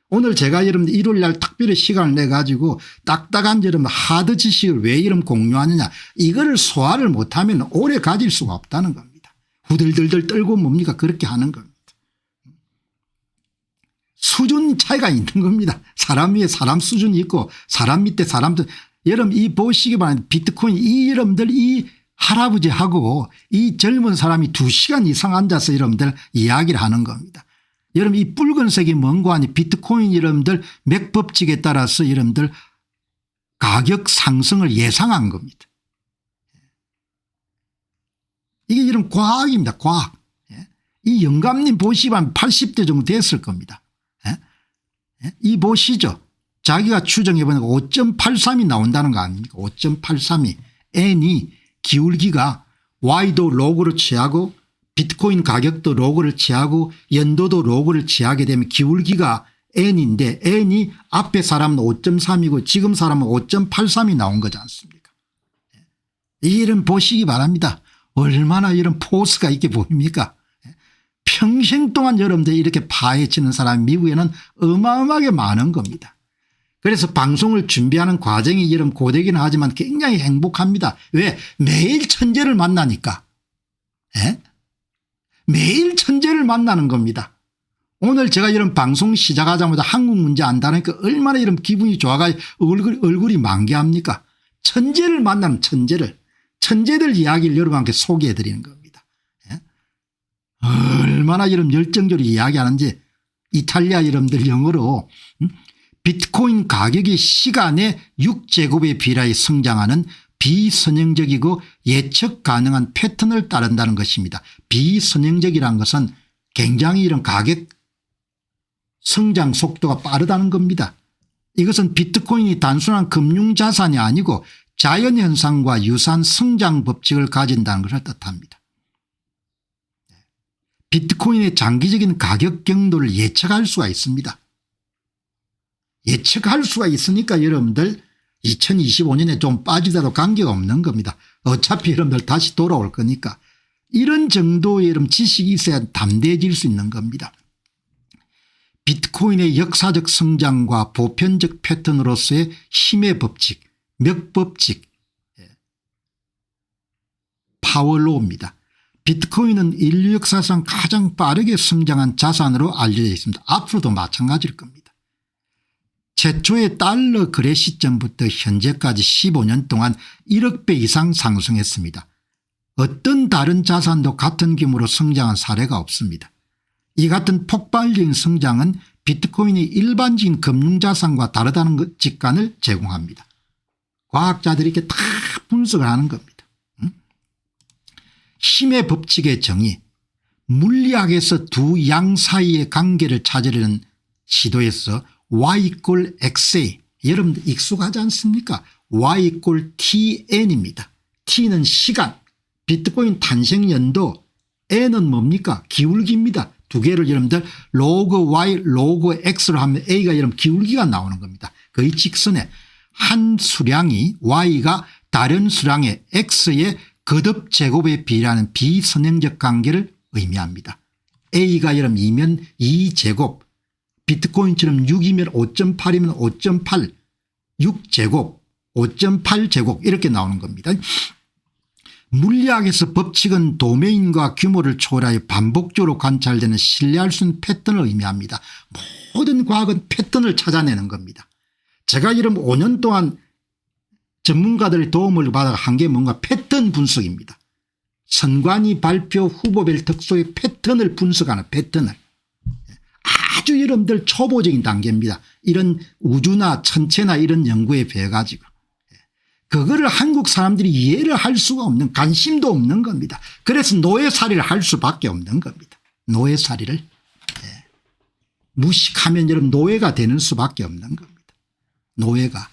오늘 제가 여러분 일요일 날 특별히 시간을 내 가지고 딱딱한 여러분 하드 지식을 왜 이름 공유하느냐 이거를 소화를 못하면 오래 가질 수가 없다는 겁니다. 후들들들 떨고 뭡니까 그렇게 하는 겁니다. 수준 차이가 있는 겁니다. 사람 위에 사람 수준이 있고 사람 밑에 사람들 여러분 이 보시기 바랍니다. 비트코인 이 여러분들 이 할아버지하고 이 젊은 사람이 2시간 이상 앉아서 여러분들 이야기를 하는 겁니다. 여러분 이 붉은색이 뭔고 하니 비트코인 여러분들 맥법칙에 따라서 여러분들 가격 상승을 예상한 겁니다. 이게 여러분 과학입니다. 과학. 이 영감님 보시면 80대 정도 됐을 겁니다. 이 보시죠. 자기가 추정해 보니까 5.83이 나온다는 거 아닙니까? 5.83이 N이 기울기가 Y도 로그를 취하고 비트코인 가격도 로그를 취하고 연도도 로그를 취하게 되면 기울기가 N인데 N이 앞에 사람은 5.3이고 지금 사람은 5.83이 나온 거지 않습니까? 이런 보시기 바랍니다. 얼마나 이런 포스가 있게 보입니까? 평생 동안 여러분들 이렇게 파헤치는 사람이 미국에는 어마어마하게 많은 겁니다. 그래서 방송을 준비하는 과정이 여러분 고되기는 하지만 굉장히 행복합니다. 왜? 매일 천재를 만나니까. 매일 천재를 만나는 겁니다. 오늘 제가 이런 방송 시작하자마자 한국 문제 안다니까 얼마나 이런 기분이 좋아가지고 얼굴이 만개합니까? 천재를 만나는 천재들 이야기를 여러분께 소개해 드리는 겁니다. 얼마나 이런 열정적으로 이야기하는지 이탈리아 여러분들 영어로 비트코인 가격이 시간의 6제곱에 비례해 성장하는 비선형적이고 예측 가능한 패턴을 따른다는 것입니다. 비선형적이라는 것은 굉장히 이런 가격 성장 속도가 빠르다는 겁니다. 이것은 비트코인이 단순한 금융자산이 아니고 자연현상과 유사한 성장 법칙을 가진다는 것을 뜻합니다. 비트코인의 장기적인 가격 경도를 예측할 수가 있습니다. 예측할 수가 있으니까 여러분들 2025년에 좀 빠지더라도 관계가 없는 겁니다. 어차피 여러분들 다시 돌아올 거니까 이런 정도의 여러분 지식이 있어야 담대해질 수 있는 겁니다. 비트코인의 역사적 성장과 보편적 패턴으로서의 힘의 법칙, 맥법칙, 파월로우입니다. 비트코인은 인류 역사상 가장 빠르게 성장한 자산으로 알려져 있습니다. 앞으로도 마찬가지일 겁니다. 최초의 달러 거래 시점부터 현재까지 15년 동안 1억 배 이상 상승했습니다. 어떤 다른 자산도 같은 규모로 성장한 사례가 없습니다. 이 같은 폭발적인 성장은 비트코인이 일반적인 금융자산과 다르다는 직관을 제공합니다. 과학자들이 이렇게 다 분석을 하는 겁니다. 힘의 법칙의 정의, 물리학에서 두 양 사이의 관계를 찾으려는 시도에서 y = xa, 여러분들 익숙하지 않습니까? y = tn입니다. t는 시간, 비트코인 탄생 연도, n은 뭡니까? 기울기입니다. 두 개를 여러분들 로그 y 로그 x로 하면 a가 여러분 기울기가 나오는 겁니다. 거의 직선에 한 수량이 y가 다른 수량의 x의 거듭 제곱에 비례하는 비선형적 관계를 의미합니다. a가 여러분 2면 2제곱, 비트코인처럼 6이면 5.8이면 5.8, 6제곱, 5.8제곱 이렇게 나오는 겁니다. 물리학에서 법칙은 도메인과 규모를 초월하여 반복적으로 관찰되는 신뢰할 수 있는 패턴을 의미합니다. 모든 과학은 패턴을 찾아내는 겁니다. 제가 여러분 5년 동안 전문가들의 도움을 받아 한 게 뭔가 패턴 분석입니다. 선관위 발표 후보별 특수의 패턴을 분석하는 패턴을. 아주 여러분들 초보적인 단계입니다. 이런 우주나 천체나 이런 연구에 비해 가지고. 그거를 한국 사람들이 이해를 할 수가 없는, 관심도 없는 겁니다. 그래서 노예살이를 할 수밖에 없는 겁니다. 노예살이를. 무식하면 여러분 노예가 되는 수밖에 없는 겁니다. 노예가.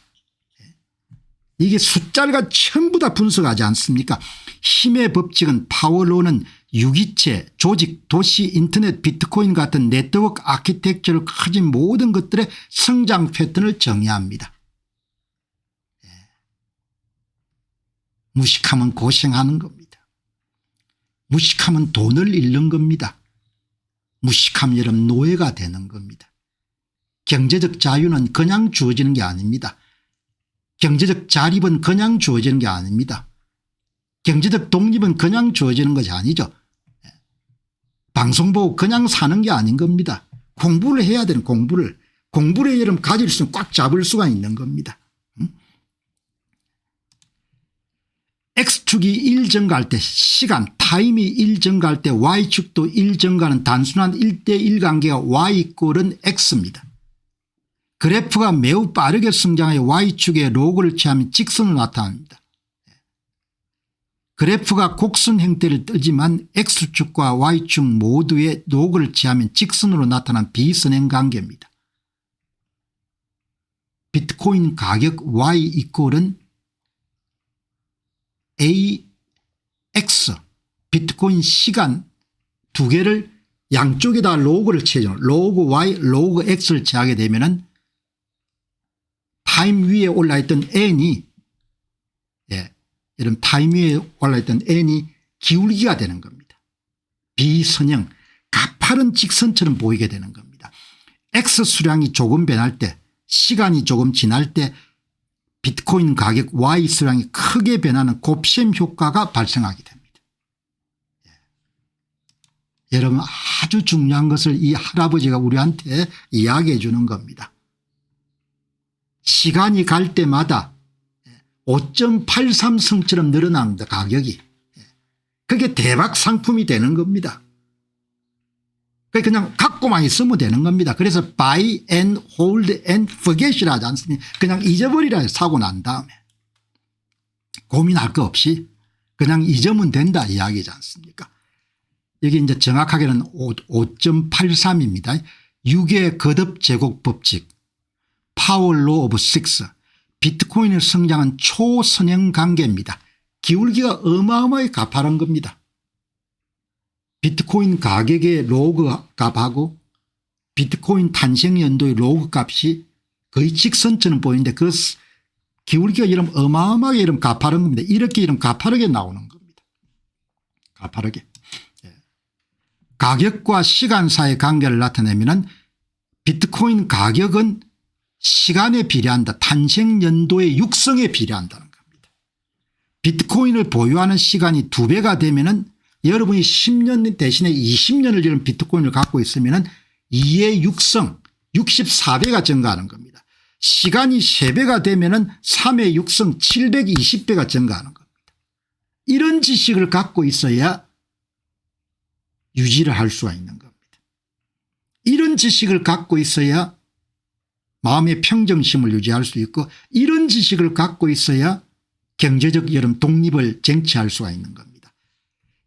이게 숫자가 전부 다 분석하지 않습니까? 힘의 법칙은 파워로는 유기체, 조직, 도시, 인터넷, 비트코인 같은 네트워크 아키텍처를 가진 모든 것들의 성장 패턴을 정의합니다. 무식하면 고생하는 겁니다. 무식하면 돈을 잃는 겁니다. 무식하면 여러분 노예가 되는 겁니다. 경제적 자유는 그냥 주어지는 게 아닙니다. 경제적 자립은 그냥 주어지는 게 아닙니다. 경제적 독립은 그냥 주어지는 것이 아니죠. 방송 보고 그냥 사는 게 아닌 겁니다. 공부를 해야 되는 공부를 여러분 가질 수 있으면 꽉 잡을 수가 있는 겁니다. X축이 1 증가할 때 시간 타임이 1 증가할 때 Y축도 1 증가하는 단순한 1대1 관계가 Y = X입니다. 그래프가 매우 빠르게 성장하여 Y축의 로그를 취하면 직선으로 나타납니다. 그래프가 곡선 형태를 띠지만 X축과 Y축 모두의 로그를 취하면 직선으로 나타난 비선행 관계입니다. 비트코인 가격 Y = AX, 비트코인 시간 두 개를 양쪽에다 로그를 취해줘. 로그 Y, 로그 X를 취하게 되면은 타임 위에 올라있던 N이, 이런 타임 위에 올라있던 N이 기울기가 되는 겁니다. 비선형, 가파른 직선처럼 보이게 되는 겁니다. X 수량이 조금 변할 때, 시간이 조금 지날 때 비트코인 가격 Y 수량이 크게 변하는 곱셈 효과가 발생하게 됩니다. 여러분 아주 중요한 것을 이 할아버지가 우리한테 이야기해 주는 겁니다. 시간이 갈 때마다 5.83승처럼 늘어납니다. 가격이. 그게 대박 상품이 되는 겁니다. 그냥 갖고만 있으면 되는 겁니다. 그래서 buy and hold and forget이라 하지 않습니까? 그냥 잊어버리라 사고 난 다음에. 고민할 거 없이 그냥 잊으면 된다 이야기지 않습니까? 여기 이제 정확하게는 5.83입니다. 6의 거듭 제곱 법칙, 파워 로 오브 6, 비트코인의 성장은 초선형 관계입니다. 기울기가 어마어마하게 가파른 겁니다. 비트코인 가격의 로그 값하고 비트코인 탄생 연도의 로그 값이 거의 직선처럼 보이는데 그 기울기가 이런 어마어마하게 이런 가파른 겁니다. 이렇게 이런 가파르게 나오는 겁니다. 가파르게. 가격과 시간 사이의 관계를 나타내면 비트코인 가격은 시간에 비례한다. 탄생 연도의 육성에 비례한다는 겁니다. 비트코인을 보유하는 시간이 2배가 되면은 여러분이 10년 대신에 20년을 이런 비트코인을 갖고 있으면 2의 육성 64배가 증가하는 겁니다. 시간이 3배가 되면 3의 육성 720배가 증가하는 겁니다. 이런 지식을 갖고 있어야 유지를 할 수가 있는 겁니다. 이런 지식을 갖고 있어야 마음의 평정심을 유지할 수 있고 이런 지식을 갖고 있어야 경제적 독립을 쟁취할 수가 있는 겁니다.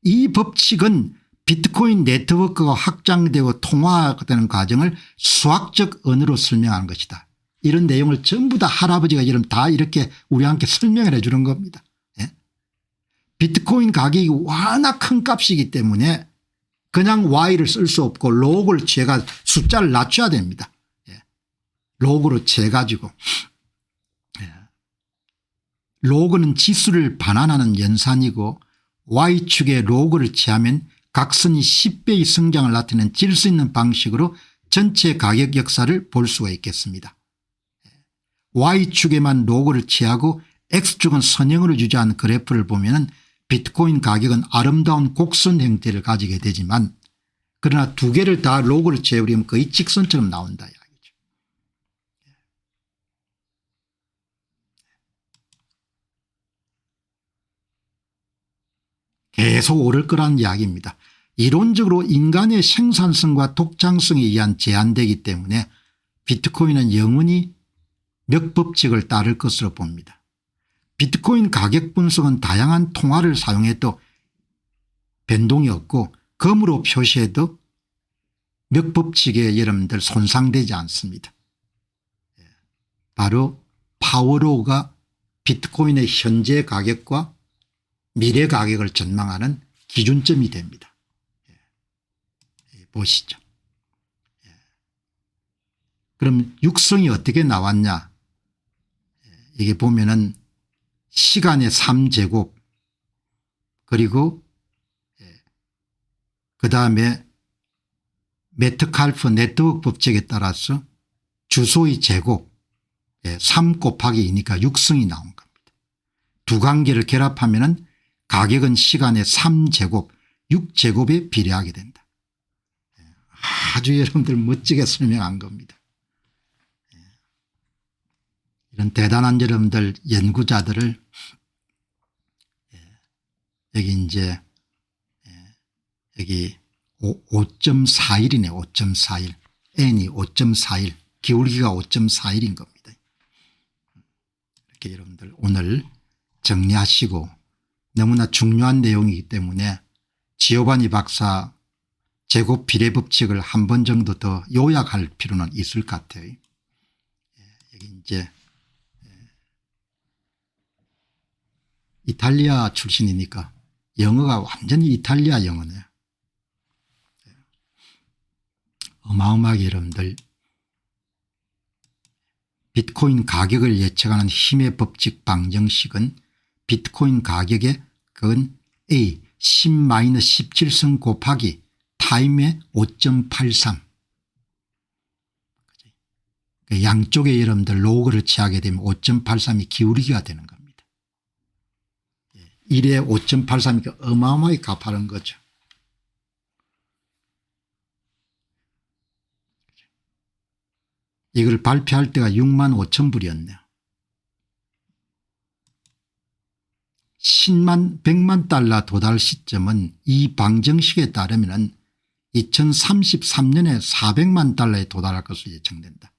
이 법칙은 비트코인 네트워크가 확장되고 통화되는 과정을 수학적 언어로 설명하는 것이다. 이런 내용을 전부 다 할아버지가 이름 다 이렇게 우리와 함께 설명을 해 주는 겁니다. 예? 비트코인 가격이 워낙 큰 값이기 때문에 그냥 Y를 쓸 수 없고 로그를 취해가 숫자를 낮춰야 됩니다. 예. 로그로 취해 가지고 예. 로그는 지수를 반환하는 연산이고 Y축에 로그를 취하면 각선이 10배의 성장을 나타내는 질 수 있는 방식으로 전체 가격 역사를 볼 수가 있겠습니다. Y축에만 로그를 취하고 X축은 선형으로 유지한 그래프를 보면 비트코인 가격은 아름다운 곡선 형태를 가지게 되지만 그러나 두 개를 다 로그를 취해버리면 거의 직선처럼 나온다 이야기죠. 계속 오를 거라는 이야기입니다. 이론적으로 인간의 생산성과 독창성에 의한 제한되기 때문에 비트코인은 영원히 몇 법칙을 따를 것으로 봅니다. 비트코인 가격 분석은 다양한 통화를 사용해도 변동이 없고 검으로 표시해도 몇 법칙에 여러분들 손상되지 않습니다. 바로 파워로우가 비트코인의 현재 가격과 미래 가격을 전망하는 기준점이 됩니다. 보시죠. 그럼 육성이 어떻게 나왔냐. 이게 보면은 시간의 3제곱 그리고 그다음에 메트칼프 네트워크 법칙에 따라서 주소의 제곱 3 곱하기 2니까 육성이 나온 겁니다. 두 관계를 결합하면은 가격은 시간의 3제곱 6제곱에 비례하게 된다. 아주 여러분들 멋지게 설명한 겁니다. 이런 대단한 여러분들 연구자들을 여기 이제 여기 5.41이네 5.41 n이 5.41 기울기가 5.41인 겁니다. 이렇게 여러분들 오늘 정리하시고 너무나 중요한 내용이기 때문에 지오바니 박사 제곱 비례 법칙을 한 번 정도 더 요약할 필요는 있을 것 같아요. 여기 이제 이탈리아 출신이니까 영어가 완전히 이탈리아 영어네요. 어마어마하게 여러분들 비트코인 가격을 예측하는 힘의 법칙 방정식은 비트코인 가격의 그건 A 10-17성 곱하기 타임의 5.83 양쪽에 여러분들 로그를 취하게 되면 5.83이 기울기가 되는 겁니다. 1에 5.83이니까 어마어마하게 값하는 거죠. 이걸 발표할 때가 65,000불이었네요. 10만 100만 달러 도달 시점은 이 방정식에 따르면 2033년에 400만 달러에 도달할 것으로 예측된다.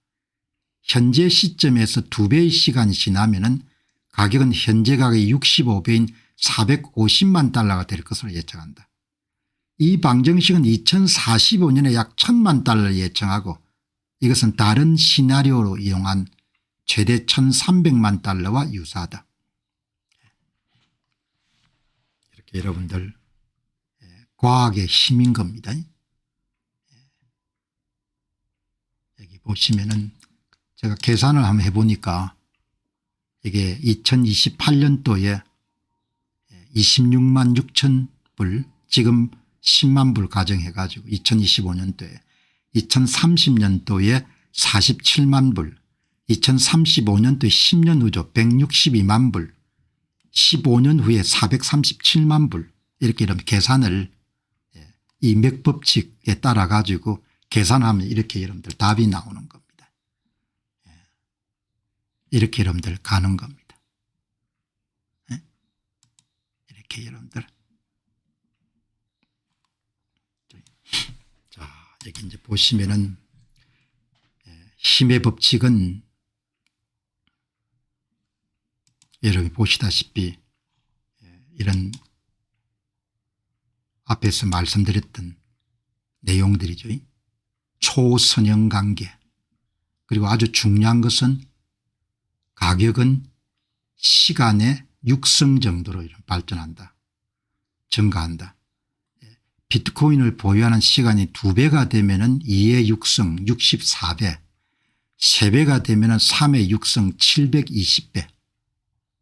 현재 시점에서 2배의 시간이 지나면 가격은 현재 가격의 65배인 450만 달러가 될 것으로 예측한다. 이 방정식은 2045년에 약 1000만 달러를 예측하고 이것은 다른 시나리오로 이용한 최대 1300만 달러와 유사하다. 이렇게 여러분들 과학의 힘인 겁니다. 여기 보시면은 제가 계산을 한번 해보니까 이게 2028년도에 26만 6천 불 지금 10만 불 가정해 가지고 2025년도에 2030년도에 47만 불 2035년도에 10년 후죠 162만 불 15년 후에 437만 불 이렇게 이런 계산을 이 맥법칙에 따라 가지고 계산하면 이렇게 여러분들 답이 나오는 겁니다. 이렇게 여러분들 가는 겁니다. 이렇게 여러분들 자 여기 이제 보시면은 힘의 법칙은 여러분이 보시다시피 이런 앞에서 말씀드렸던 내용들이죠. 초선형 관계, 그리고 아주 중요한 것은 가격은 시간의 육성 정도로 발전한다, 증가한다. 비트코인을 보유하는 시간이 2배가 되면 2의 육성 64배, 3배가 되면 3의 육성 720배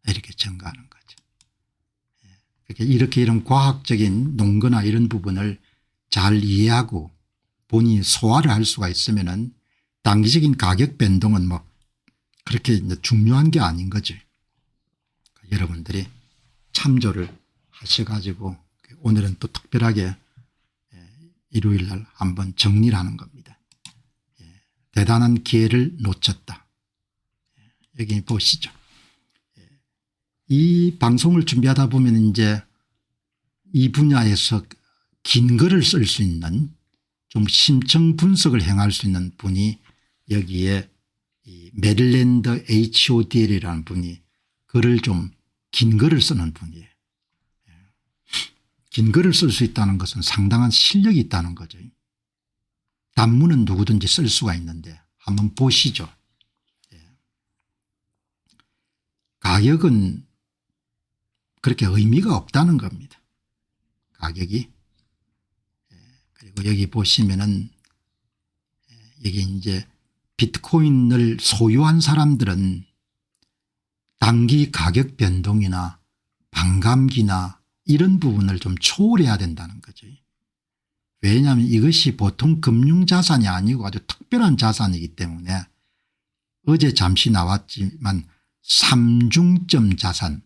이렇게 증가하는 거죠. 이렇게 이런 과학적인 논거나 이런 부분을 잘 이해하고 본인이 소화를 할 수가 있으면 단기적인 가격 변동은 뭐 그렇게 이제 중요한 게 아닌 거죠. 여러분들이 참조를 하셔가지고 오늘은 또 특별하게 일요일 날 한번 정리를 하는 겁니다. 대단한 기회를 놓쳤다. 여기 보시죠. 이 방송을 준비하다 보면 이제 이 분야에서 긴 글을 쓸 수 있는 좀 심층 분석을 행할 수 있는 분이 여기에 이 메릴랜드 HODL이라는 분이 글을 좀 긴 글을 쓰는 분이에요. 긴 글을 쓸 수 있다는 것은 상당한 실력이 있다는 거죠. 단문은 누구든지 쓸 수가 있는데 한번 보시죠. 가격은 그렇게 의미가 없다는 겁니다. 가격이. 그리고 여기 보시면은 여기 이제 비트코인을 소유한 사람들은 단기 가격 변동이나 반감기나 이런 부분을 좀 초월해야 된다는 거죠. 왜냐하면 이것이 보통 금융자산이 아니고 아주 특별한 자산이기 때문에 어제 잠시 나왔지만 삼중점 자산,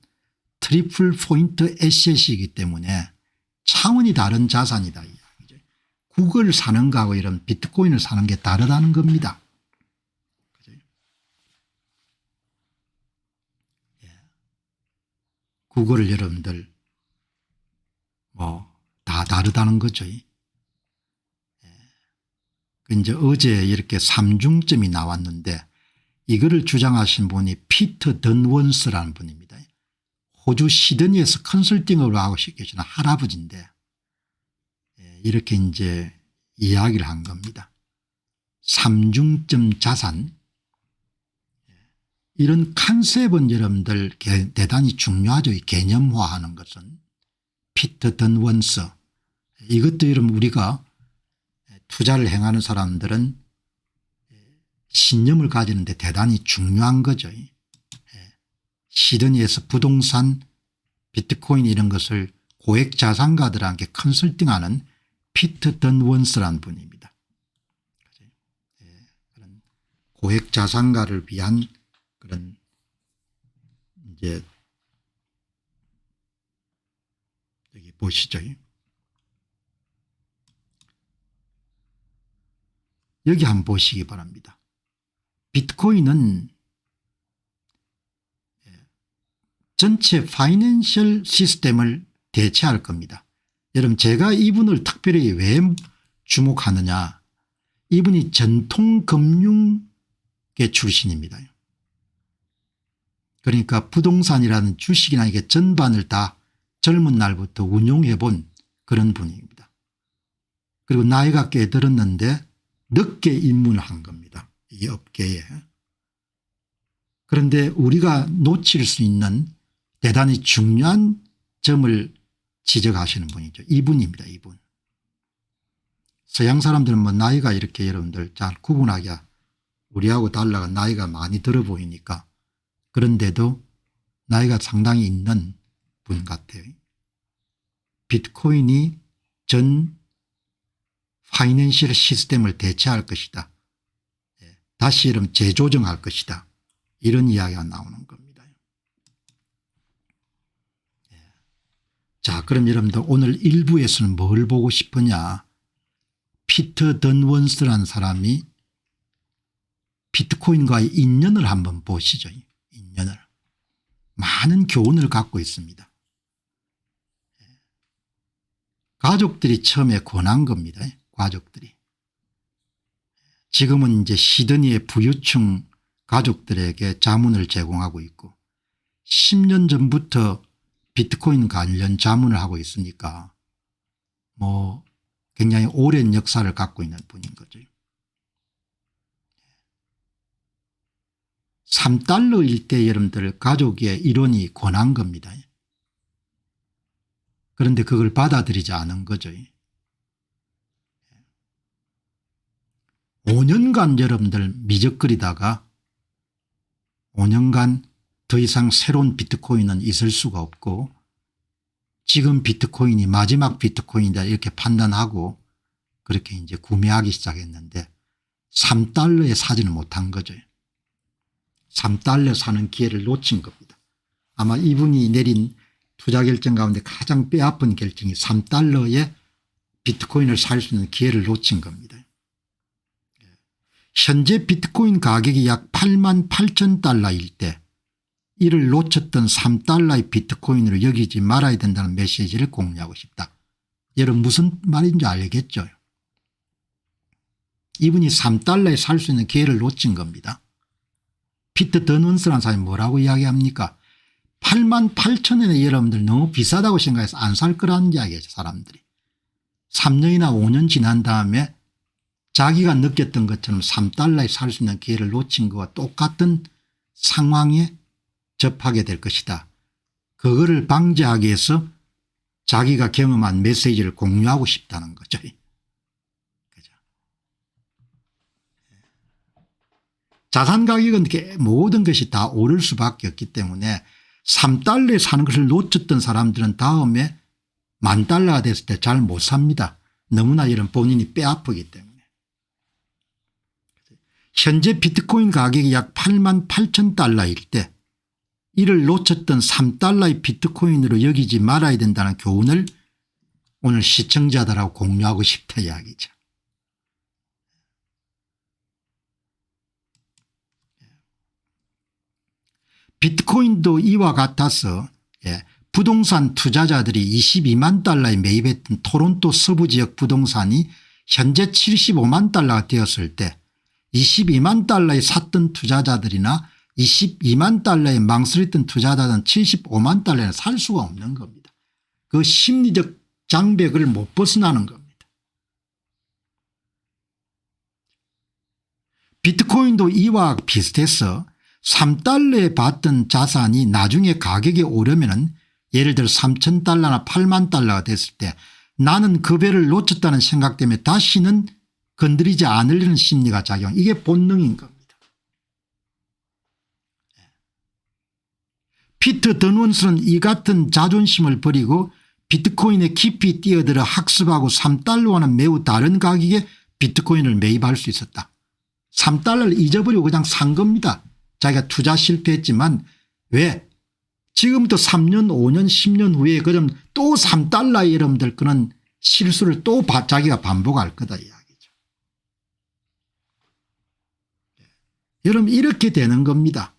트리플 포인트 에셋이기 때문에 차원이 다른 자산이다. 국을 사는 거하고 이런 비트코인을 사는 게 다르다는 겁니다. 국어를 여러분들 뭐 다 다르다는 거죠. 이제 어제 이렇게 삼중점이 나왔는데 이거를 주장하신 분이 피터 던원스라는 분입니다. 호주 시드니에서 컨설팅을 하고 계시는 할아버지인데 이렇게 이제 이야기를 한 겁니다. 삼중점 자산, 이런 컨셉은 여러분들 대단히 중요하죠. 개념화하는 것은. 피터 던원스, 이것도 여러분 우리가 투자를 행하는 사람들은 신념을 가지는데 대단히 중요한 거죠. 시드니에서 부동산, 비트코인 이런 것을 고액자산가들에게 컨설팅하는 피터 던원스라는 분입니다. 그런 고액자산가를 위한 그런 이제 여기 보시죠. 여기 한번 보시기 바랍니다. 비트코인은 전체 파이낸셜 시스템을 대체할 겁니다. 여러분 제가 이분을 특별히 왜 주목하느냐, 이분이 전통금융계 출신입니다. 그러니까 부동산이라는 주식이나 이게 전반을 다 젊은 날부터 운용해 본 그런 분입니다. 그리고 나이가 꽤 들었는데 늦게 입문을 한 겁니다. 이 업계에. 그런데 우리가 놓칠 수 있는 대단히 중요한 점을 지적하시는 분이죠. 이분입니다. 이분. 서양 사람들은 뭐 나이가 이렇게 여러분들 잘 구분하기가 우리하고 달라가 나이가 많이 들어 보이니까, 그런데도 나이가 상당히 있는 분 같아요. 비트코인이 전 파이낸셜 시스템을 대체할 것이다. 다시 이름 재조정할 것이다. 이런 이야기가 나오는 겁니다. 자, 그럼 여러분들 오늘 1부에서는 뭘 보고 싶으냐. 피터 던원스라는 사람이 비트코인과의 인연을 한번 보시죠. 인연을. 많은 교훈을 갖고 있습니다. 가족들이 처음에 권한 겁니다. 가족들이. 지금은 이제 시드니의 부유층 가족들에게 자문을 제공하고 있고 10년 전부터 비트코인 관련 자문을 하고 있으니까 뭐 굉장히 오랜 역사를 갖고 있는 분인 거죠. 3달러일 때 여러분들 가족의 일원이 권한 겁니다. 그런데 그걸 받아들이지 않은 거죠. 5년간 여러분들 미적거리다가 5년간 더 이상 새로운 비트코인은 있을 수가 없고 지금 비트코인이 마지막 비트코인이다 이렇게 판단하고 그렇게 이제 구매하기 시작했는데 3달러에 사지는 못한 거죠. 3달러 사는 기회를 놓친 겁니다. 아마 이분이 내린 투자 결정 가운데 가장 뼈아픈 결정이 3달러에 비트코인을 살 수 있는 기회를 놓친 겁니다. 현재 비트코인 가격이 약 88,000달러일 때 이를 놓쳤던 3달러의 비트코인으로 여기지 말아야 된다는 메시지를 공유하고 싶다. 여러분 무슨 말인지 알겠죠? 이분이 3달러에 살 수 있는 기회를 놓친 겁니다. 피터 더넌스라는 사람이 뭐라고 이야기합니까? 88,000원에 여러분들 너무 비싸다고 생각해서 안 살 거라는 이야기죠. 사람들이. 3년이나 5년 지난 다음에 자기가 느꼈던 것처럼 3달러에 살 수 있는 기회를 놓친 것과 똑같은 상황에 접하게 될 것이다. 그거를 방지하기 위해서 자기가 경험한 메시지를 공유하고 싶다는 거죠. 그죠? 자산 가격은 모든 것이 다 오를 수밖에 없기 때문에 3달러에 사는 것을 놓쳤던 사람들은 다음에 10,000달러가 됐을 때 잘 못 삽니다. 너무나 이런 본인이 뼈아프기 때문에. 현재 비트코인 가격이 약 88,000달러일 때 이를 놓쳤던 3달러의 비트코인으로 여기지 말아야 된다는 교훈을 오늘 시청자들하고 공유하고 싶다 이야기죠. 비트코인도 이와 같아서 부동산 투자자들이 22만 달러에 매입했던 토론토 서부 지역 부동산이 현재 75만 달러가 되었을 때 22만 달러에 샀던 투자자들이나 22만 달러에 망설였던 투자자들은 75만 달러에 살 수가 없는 겁니다. 그 심리적 장벽을 못 벗어나는 겁니다. 비트코인도 이와 비슷해서 3달러에 받던 자산이 나중에 가격이 오르면은 예를 들어 3,000달러나 8만 달러가 됐을 때 나는 그 배를 놓쳤다는 생각 때문에 다시는 건드리지 않으려는 심리가 작용. 이게 본능인 겁니다. 피터 더넌스는 이 같은 자존심을 버리고 비트코인에 깊이 뛰어들어 학습하고 3달러와는 매우 다른 가격에 비트코인을 매입할 수 있었다. 3달러를 잊어버리고 그냥 산 겁니다. 자기가 투자 실패했지만 왜 지금부터 3년 5년 10년 후에 그럼 또 3달러에 여러분들 그런 실수를 또 자기가 반복할 거다 이야기죠. 여러분 이렇게 되는 겁니다.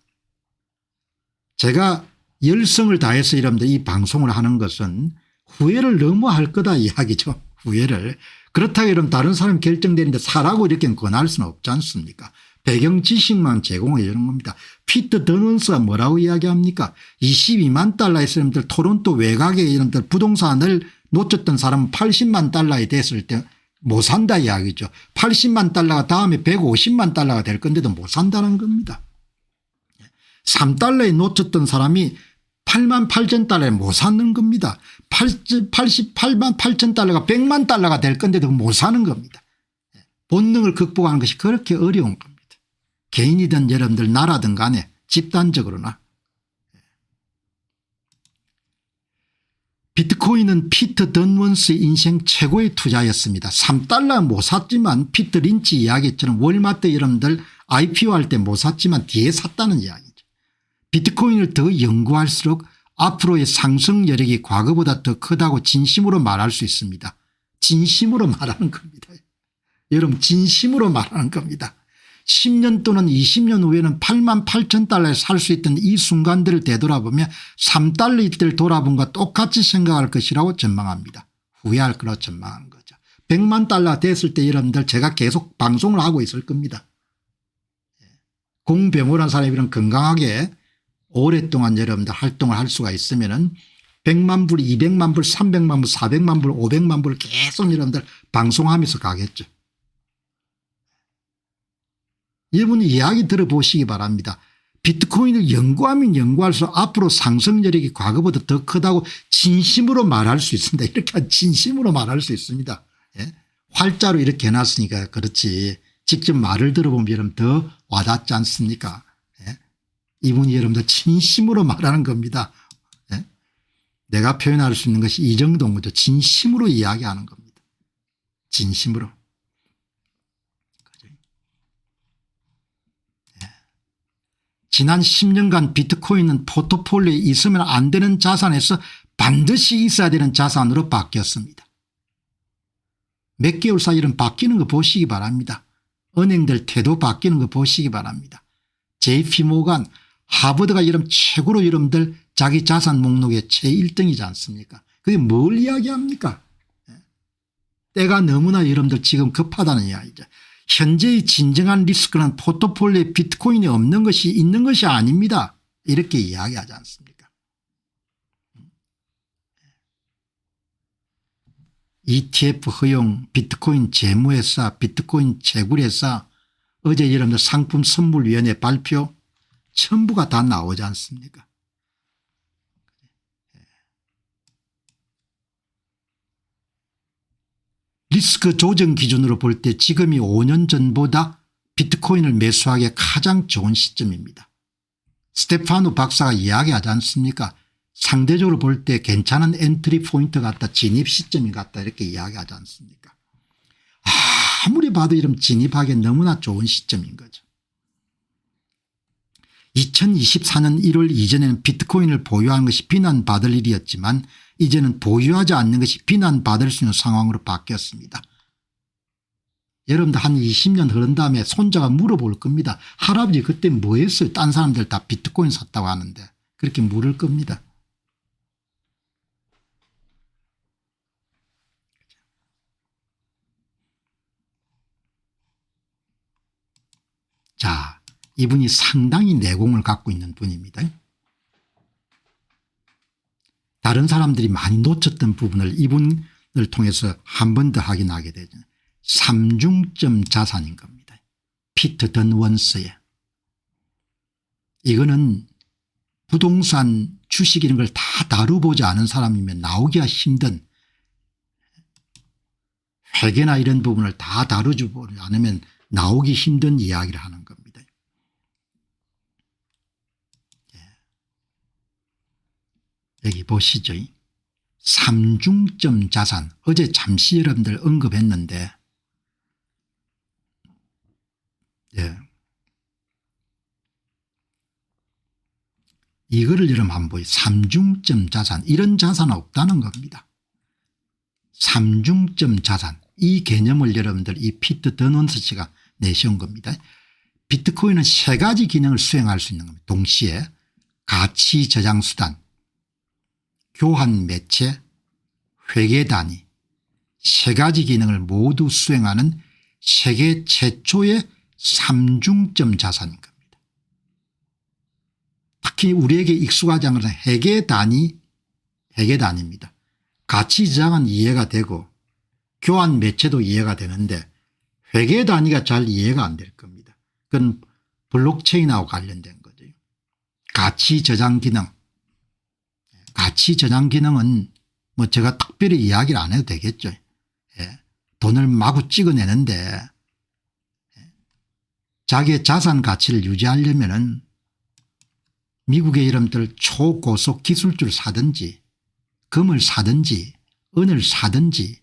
제가 열성을 다해서 여러분들 이 방송을 하는 것은 후회를 너무 할 거다 이야기죠. 후회를. 그렇다고 여러분 다른 사람 결정되는데 사라고 이렇게 권할 수는 없지 않습니까? 배경 지식만 제공해 주는 겁니다. 피터 더넌스가 뭐라고 이야기합니까? 22만 달러에서 여러분들 토론토 외곽에 여러분들 부동산을 놓쳤던 사람은 80만 달러에 됐을 때 못 산다 이야기죠. 80만 달러가 다음에 150만 달러가 될 건데도 못 산다는 겁니다. 3달러에 놓쳤던 사람이 8만 8천 달러에 못 사는 겁니다. 88만 8천 달러가 100만 달러가 될 건데도 못 사는 겁니다. 본능을 극복하는 것이 그렇게 어려운 겁니다. 개인이든 여러분들 나라든 간에 집단적으로나. 비트코인은 피터 더넌스의 인생 최고의 투자였습니다. 3달러 못 샀지만 피터 린치 이야기처럼 월마트 여러분들 IPO 할 때 못 샀지만 뒤에 샀다는 이야기죠. 비트코인을 더 연구할수록 앞으로의 상승 여력이 과거보다 더 크다고 진심으로 말할 수 있습니다. 진심으로 말하는 겁니다. 여러분 진심으로 말하는 겁니다. 10년 또는 20년 후에는 8만 8천 달러에 살 수 있던 이 순간들을 되돌아보면 3달러일 때를 돌아본 것과 똑같이 생각할 것이라고 전망합니다. 후회할 거라고 전망하는 거죠. 100만 달러 됐을 때 여러분들 제가 계속 방송을 하고 있을 겁니다. 공병호라는 사람이 건강하게 오랫동안 여러분들 활동을 할 수가 있으면 100만 불, 200만 불, 300만 불, 400만 불, 500만 불 계속 여러분들 방송하면서 가겠죠. 여러분 이야기 들어보시기 바랍니다. 비트코인을 연구하면 연구할수록 앞으로 상승 여력이 과거보다 더 크다고 진심으로 말할 수 있습니다. 이렇게 진심으로 말할 수 있습니다. 예? 활자로 이렇게 해놨으니까 그렇지 직접 말을 들어보면 여러분 더 와닿지 않습니까? 예? 이분이 여러분들 진심으로 말하는 겁니다. 예? 내가 표현할 수 있는 것이 이 정도인 거죠. 진심으로 이야기하는 겁니다. 진심으로. 지난 10년간 비트코인은 포트폴리오에 있으면 안 되는 자산에서 반드시 있어야 되는 자산으로 바뀌었습니다. 몇 개월 사이 이런 바뀌는 거 보시기 바랍니다. 은행들 태도 바뀌는 거 보시기 바랍니다. JP 모간 하버드가 이런 최고로 여러분들 자기 자산 목록에 제1등이지 않습니까? 그게 뭘 이야기합니까? 때가 너무나 여러분들 지금 급하다는 이야기죠. 현재의 진정한 리스크는 포트폴리오에 비트코인이 없는 것이 있는 것이 아닙니다. 이렇게 이야기하지 않습니까? ETF 허용, 비트코인 재무회사, 비트코인 채굴회사, 어제 여러분들 상품선물위원회 발표 전부가 다 나오지 않습니까? 리스크 조정 기준으로 볼 때 지금이 5년 전보다 비트코인을 매수하기에 가장 좋은 시점입니다. 스테파노 박사가 이야기하지 않습니까? 상대적으로 볼 때 괜찮은 엔트리 포인트 같다, 진입 시점이 같다 이렇게 이야기하지 않습니까? 아무리 봐도 이런 진입하기에 너무나 좋은 시점인 거죠. 2024년 1월 이전에는 비트코인을 보유하는 것이 비난받을 일이었지만 이제는 보유하지 않는 것이 비난받을 수 있는 상황으로 바뀌었습니다. 여러분들 한 20년 흐른 다음에 손자가 물어볼 겁니다. 할아버지 그때 뭐 했어요? 딴 사람들 다 비트코인 샀다고 하는데 그렇게 물을 겁니다. 자, 이분이 상당히 내공을 갖고 있는 분입니다. 다른 사람들이 많이 놓쳤던 부분을 이분을 통해서 한 번 더 확인하게 되죠. 삼중점 자산인 겁니다. 피터 던원스의. 이거는 부동산 주식 이런 걸 다 다루보지 않은 사람이면 나오기가 힘든 회계나 이런 부분을 다 다루지 않으면 나오기 힘든 이야기를 하는 겁니다. 여기 보시죠. 삼중점 자산 어제 잠시 여러분들 언급했는데 이거를 여러분 한번 보세요. 삼중점 자산 이런 자산은 없다는 겁니다. 삼중점 자산 이 개념을 여러분들 이 피터 던원스 씨가 내세운 겁니다. 비트코인은 세 가지 기능을 수행할 수 있는 겁니다. 동시에 가치 저장 수단, 교환 매체, 회계 단위 세 가지 기능을 모두 수행하는 세계 최초의 삼중점 자산인 겁니다. 특히 우리에게 익숙하지 않은 것은 회계 단위입니다. 가치 저장은 이해가 되고 교환 매체도 이해가 되는데 회계 단위가 잘 이해가 안 될 겁니다. 그건 블록체인하고 관련된 거죠. 가치 저장 기능. 가치 저장 기능은 뭐 제가 특별히 이야기를 안 해도 되겠죠. 예. 돈을 마구 찍어내는데 자기의 자산 가치를 유지하려면은 미국의 이름들 초고속 기술주를 사든지 금을 사든지 은을 사든지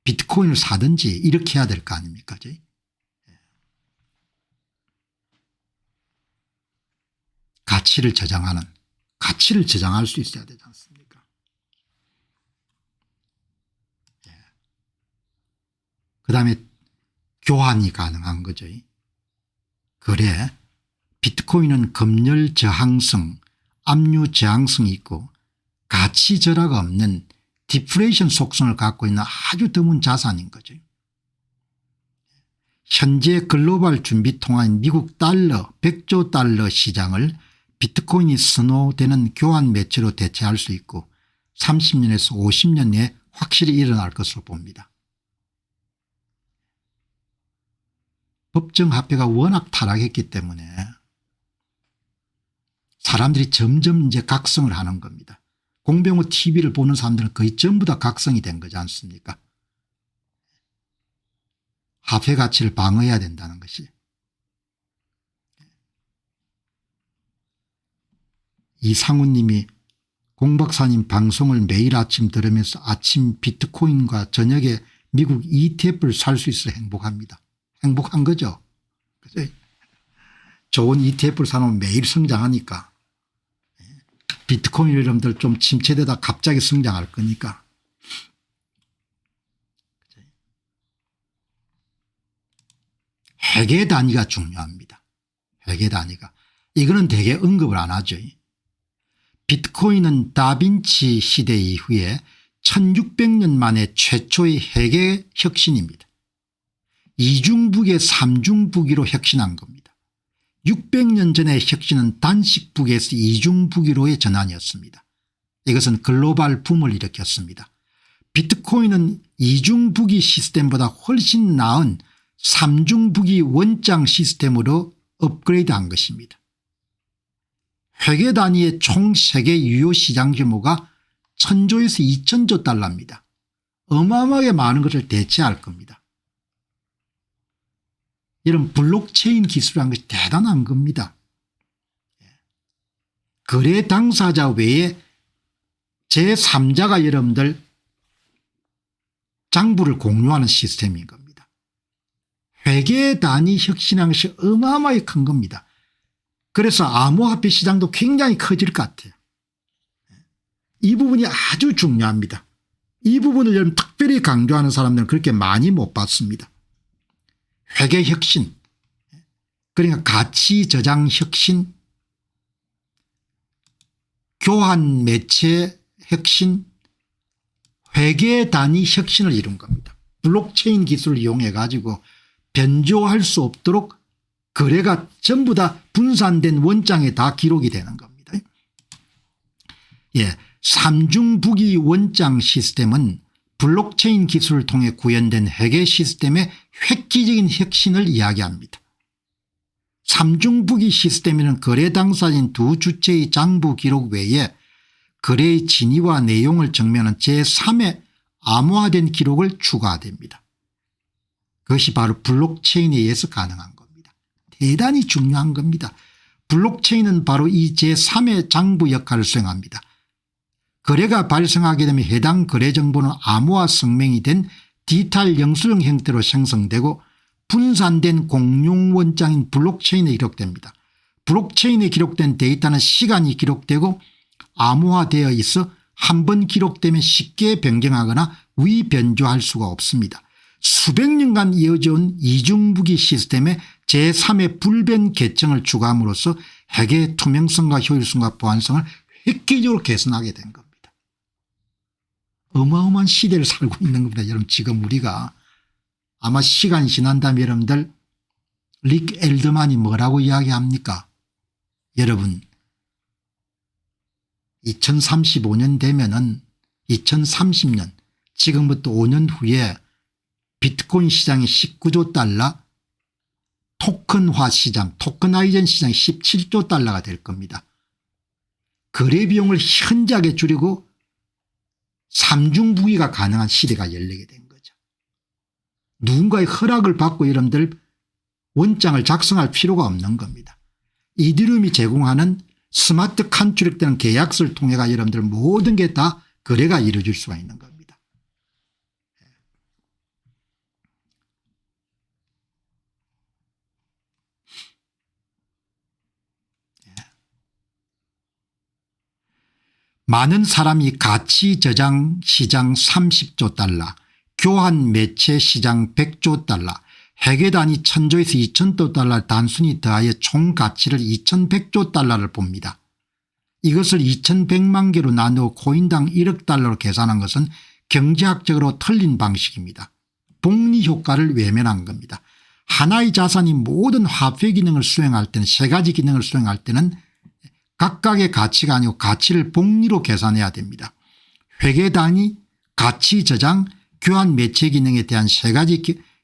비트코인을 사든지 이렇게 해야 될 거 아닙니까? 가치를 저장할 수 있어야 되지 않습니까? 그다음에 교환이 가능한 거죠. 거래 비트코인은 검열 저항성, 압류 저항성이 있고 가치 절하가 없는 디플레이션 속성을 갖고 있는 아주 드문 자산인 거죠. 현재 글로벌 준비통화인 미국 달러 100조 달러 시장을 비트코인이 선호되는 교환 매체로 대체할 수 있고 30년에서 50년 내에 확실히 일어날 것으로 봅니다. 법정화폐가 워낙 타락했기 때문에 사람들이 점점 이제 각성을 하는 겁니다. 공병호 TV를 보는 사람들은 거의 전부 다 각성이 된 거지 않습니까? 화폐 가치를 방어해야 된다는 것이. 이상훈님이 공 박사님 방송을 매일 아침 들으면서 아침 비트코인과 저녁에 미국 ETF를 살 수 있어 행복합니다. 행복한 거죠. 좋은 ETF를 사놓으면 매일 성장하니까. 비트코인 여러분들 좀 침체되다 갑자기 성장할 거니까. 회계 단위가 중요합니다. 회계 단위가. 이거는 되게 언급을 안 하죠. 비트코인은 다빈치 시대 이후에 1600년 만에 최초의 회계 혁신입니다. 이중북의 삼중북이로 혁신한 겁니다. 600년 전의 혁신은 단식북에서 이중북이로의 전환이었습니다. 이것은 글로벌 붐을 일으켰습니다. 비트코인은 이중북이 시스템보다 훨씬 나은 삼중북이 원장 시스템으로 업그레이드한 것입니다. 회계 단위의 총 세계 유효 시장 규모가 1000조에서 2000조 달러입니다. 어마어마하게 많은 것을 대체할 겁니다. 이런 블록체인 기술이라는 것이 대단한 겁니다. 거래 당사자 외에 제3자가 여러분들 장부를 공유하는 시스템인 겁니다. 회계 단위 혁신한 것이 어마어마하게 큰 겁니다. 그래서 암호화폐 시장도 굉장히 커질 것 같아요. 이 부분이 아주 중요합니다. 이 부분을 여러분 특별히 강조하는 사람들은 그렇게 많이 못 봤습니다. 회계 혁신, 그러니까 가치 저장 혁신, 교환 매체 혁신, 회계 단위 혁신을 이룬 겁니다. 블록체인 기술을 이용해 가지고 변조할 수 없도록 거래가 전부 다 분산된 원장에 다 기록이 되는 겁니다. 예, 삼중북이 원장 시스템은 블록체인 기술을 통해 구현된 회계 시스템의 획기적인 혁신을 이야기합니다. 삼중북이 시스템에는 거래 당사자인 두 주체의 장부 기록 외에 거래의 진위와 내용을 증명하는 제3의 암호화된 기록을 추가됩니다. 그것이 바로 블록체인에 의해서 가능한 겁니다. 대단히 중요한 겁니다. 블록체인은 바로 이 제3의 장부 역할을 수행합니다. 거래가 발생하게 되면 해당 거래 정보는 암호화 성명이 된 디지털 영수증 형태로 생성되고 분산된 공용 원장인 블록체인에 기록됩니다. 블록체인에 기록된 데이터는 시간이 기록되고 암호화되어 있어 한 번 기록되면 쉽게 변경하거나 위변조할 수가 없습니다. 수백 년간 이어져온 이중북이 시스템에 제3의 불변 계층을 추가함으로써 회계의 투명성과 효율성과 보안성을 획기적으로 개선하게 된 겁니다. 어마어마한 시대를 살고 있는 겁니다. 여러분 지금 우리가 아마 시간이 지난 다음에 여러분들 릭 엘드만이 뭐라고 이야기합니까? 여러분 2035년 되면은 2030년 지금부터 5년 후에 비트코인 시장이 19조 달러, 토큰화 시장, 토커나이젠 시장이 17조 달러가 될 겁니다. 거래 비용을 현저하게 줄이고 삼중부기가 가능한 시대가 열리게 된 거죠. 누군가의 허락을 받고 여러분들 원장을 작성할 필요가 없는 겁니다. 이더리움이 제공하는 스마트 컨트랙트라는 계약서를 통해 여러분들 모든 게 다 거래가 이루어질 수가 있는 겁니다. 많은 사람이 가치 저장 시장 30조 달러, 교환 매체 시장 100조 달러, 회계 단위 1000조에서 2000조 달러를 단순히 더하여 총 가치를 2100조 달러를 봅니다. 이것을 2100만 개로 나누어 코인당 1억 달러로 계산한 것은 경제학적으로 틀린 방식입니다. 복리 효과를 외면한 겁니다. 하나의 자산이 모든 화폐 기능을 수행할 때는 세 가지 기능을 수행할 때는 각각의 가치가 아니고 가치를 복리로 계산해야 됩니다. 회계 단위, 가치 저장, 교환 매체 기능에 대한 세 가지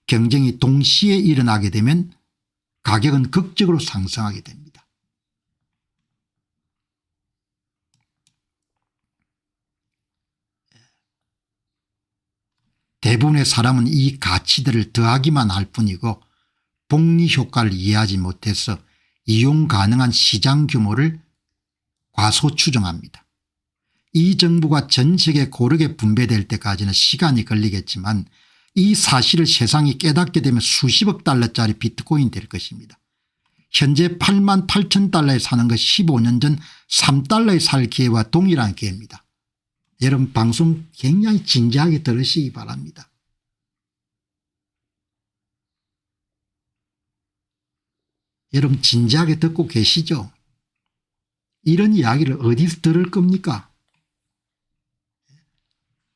경쟁이 동시에 일어나게 되면 가격은 극적으로 상승하게 됩니다. 대부분의 사람은 이 가치들을 더하기만 할 뿐이고 복리 효과를 이해하지 못해서 이용 가능한 시장 규모를 과소 추정합니다. 이 정보가 전 세계에 고르게 분배될 때까지는 시간이 걸리겠지만 이 사실을 세상이 깨닫게 되면 수십억 달러짜리 비트코인 될 것입니다. 현재 8만 8천 달러에 사는 것 15년 전 3달러에 살 기회와 동일한 기회입니다. 여러분 방송 굉장히 진지하게 들으시기 바랍니다. 여러분 진지하게 듣고 계시죠? 이런 이야기를 어디서 들을 겁니까?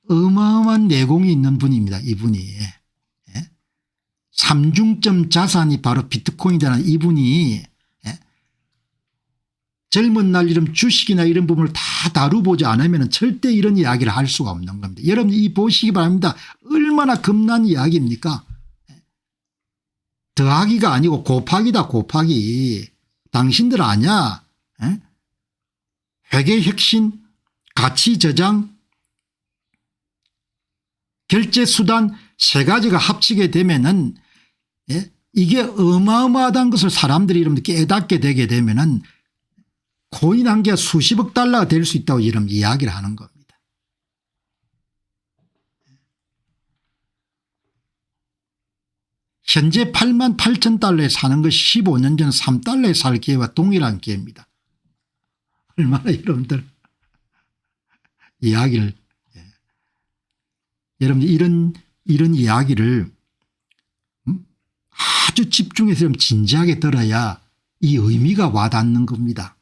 어마어마한 내공이 있는 분입니다. 이분이. 삼중점 자산이 바로 비트코인이라는 이분이 젊은 날 이런 주식이나 이런 부분을 다 다루보지 않으면 절대 이런 이야기를 할 수가 없는 겁니다. 여러분 이 보시기 바랍니다. 얼마나 겁난 이야기입니까? 더하기가 아니고 곱하기다 곱하기. 당신들 아냐? 회계 혁신, 가치 저장, 결제 수단 세 가지가 합치게 되면은 이게 어마어마하다는 것을 사람들이 여러분 깨닫게 되게 되면은 코인 한 개가 수십억 달러가 될 수 있다고 이런 이야기를 하는 겁니다. 현재 8만 8천 달러에 사는 것 15년 전 3달러에 살 기회와 동일한 기회입니다. 얼마나 여러분들 이야기를 여러분들 이런 이야기를 아주 집중해서 좀 진지하게 들어야 이 의미가 와닿는 겁니다.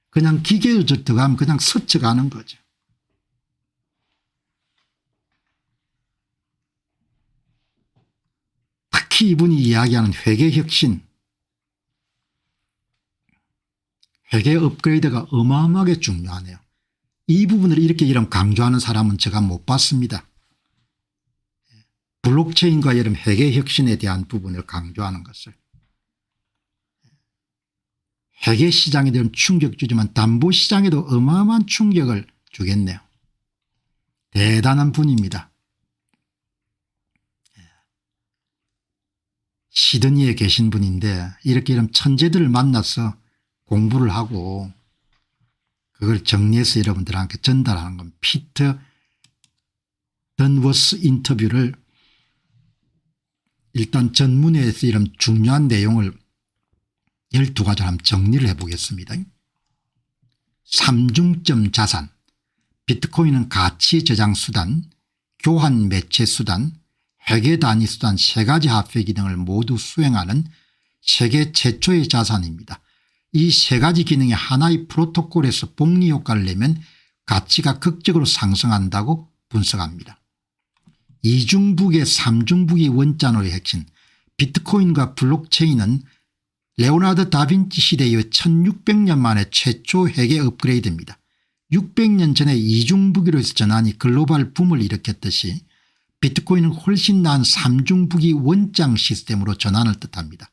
그냥 기계로 들어가면 그냥 스쳐가는 거죠. 특히 이분이 이야기하는 회계혁신, 회계 업그레이드가 어마어마하게 중요하네요. 이 부분을 이렇게 이런 강조하는 사람은 제가 못 봤습니다. 블록체인과 이런 회계혁신에 대한 부분을 강조하는 것을. 회계시장에 대한 충격 주지만 담보시장에도 어마어마한 충격을 주겠네요. 대단한 분입니다. 시드니에 계신 분인데 이렇게 이런 천재들을 만나서 공부를 하고 그걸 정리해서 여러분들한테 전달하는 건 피터 던워스 인터뷰를 일단 전문에서 이런 중요한 내용을 12가지로 한번 정리를 해보겠습니다. 삼중점 자산, 비트코인은 가치 저장 수단, 교환 매체 수단, 회계 단위 수단 세 가지 합계 기능을 모두 수행하는 세계 최초의 자산입니다. 이 세 가지 기능이 하나의 프로토콜에서 복리 효과를 내면 가치가 극적으로 상승한다고 분석합니다. 이중북의 삼중북이 원자노의 핵심, 비트코인과 블록체인은 레오나르도 다빈치 시대 이후 1600년 만에 최초 회계 업그레이드입니다. 600년 전에 이중북이로 해서 전환이 글로벌 붐을 일으켰듯이 비트코인은 훨씬 나은 삼중북이 원장 시스템으로 전환을 뜻합니다.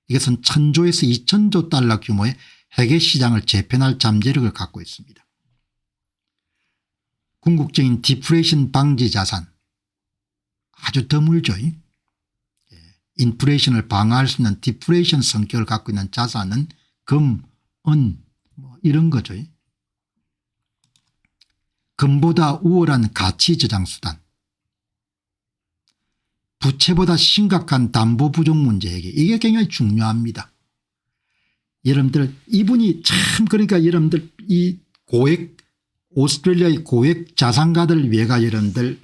이것은 1000조에서 2000조 달러 규모의 회계 시장을 재편할 잠재력을 갖고 있습니다. 궁극적인 디플레이션 방지 자산, 아주 드물죠. 인플레이션을 방어할 수 있는 디플레이션 성격을 갖고 있는 자산은 금, 은 뭐 이런 거죠. 금보다 우월한 가치 저장 수단, 부채보다 심각한 담보 부족 문제 해결, 이게 굉장히 중요합니다. 여러분들 이분이 참 그러니까 여러분들 이 고액 오스트레일리아의 고액 자산가들을 위해가 여러분들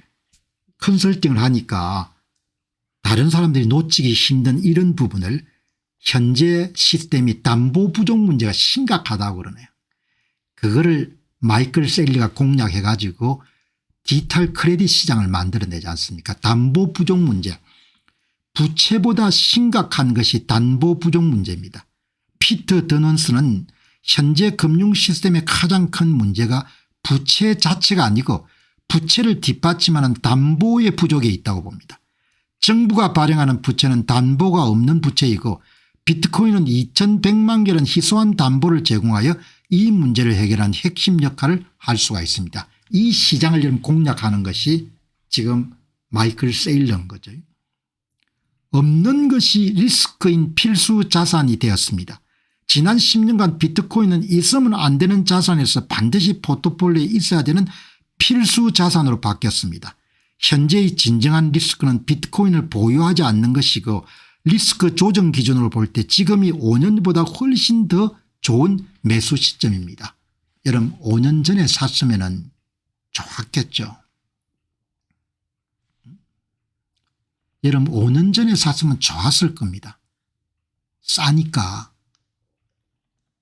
컨설팅을 하니까 다른 사람들이 놓치기 힘든 이런 부분을 현재 시스템이 담보 부족 문제가 심각하다고 그러네요. 그거를 마이클 셀리가 공략해 가지고 디지털 크레딧 시장을 만들어내지 않습니까? 담보 부족 문제. 부채보다 심각한 것이 담보 부족 문제입니다. 피터 더넌스는 현재 금융 시스템의 가장 큰 문제가 부채 자체가 아니고 부채를 뒷받침하는 담보의 부족에 있다고 봅니다. 정부가 발행하는 부채는 담보가 없는 부채이고 비트코인은 2100만 개는 희소한 담보를 제공하여 이 문제를 해결하는 핵심 역할을 할 수가 있습니다. 이 시장을 지금 공략하는 것이 지금 마이클 세일러인 거죠. 없는 것이 리스크인 필수 자산이 되었습니다. 지난 10년간 비트코인은 있으면 안 되는 자산에서 반드시 포트폴리오에 있어야 되는 필수 자산으로 바뀌었습니다. 현재의 진정한 리스크는 비트코인을 보유하지 않는 것이고 리스크 조정 기준으로 볼 때 지금이 5년보다 훨씬 더 좋은 매수 시점입니다. 여러분 5년 전에 샀으면 좋았겠죠. 여러분 5년 전에 샀으면 좋았을 겁니다. 싸니까.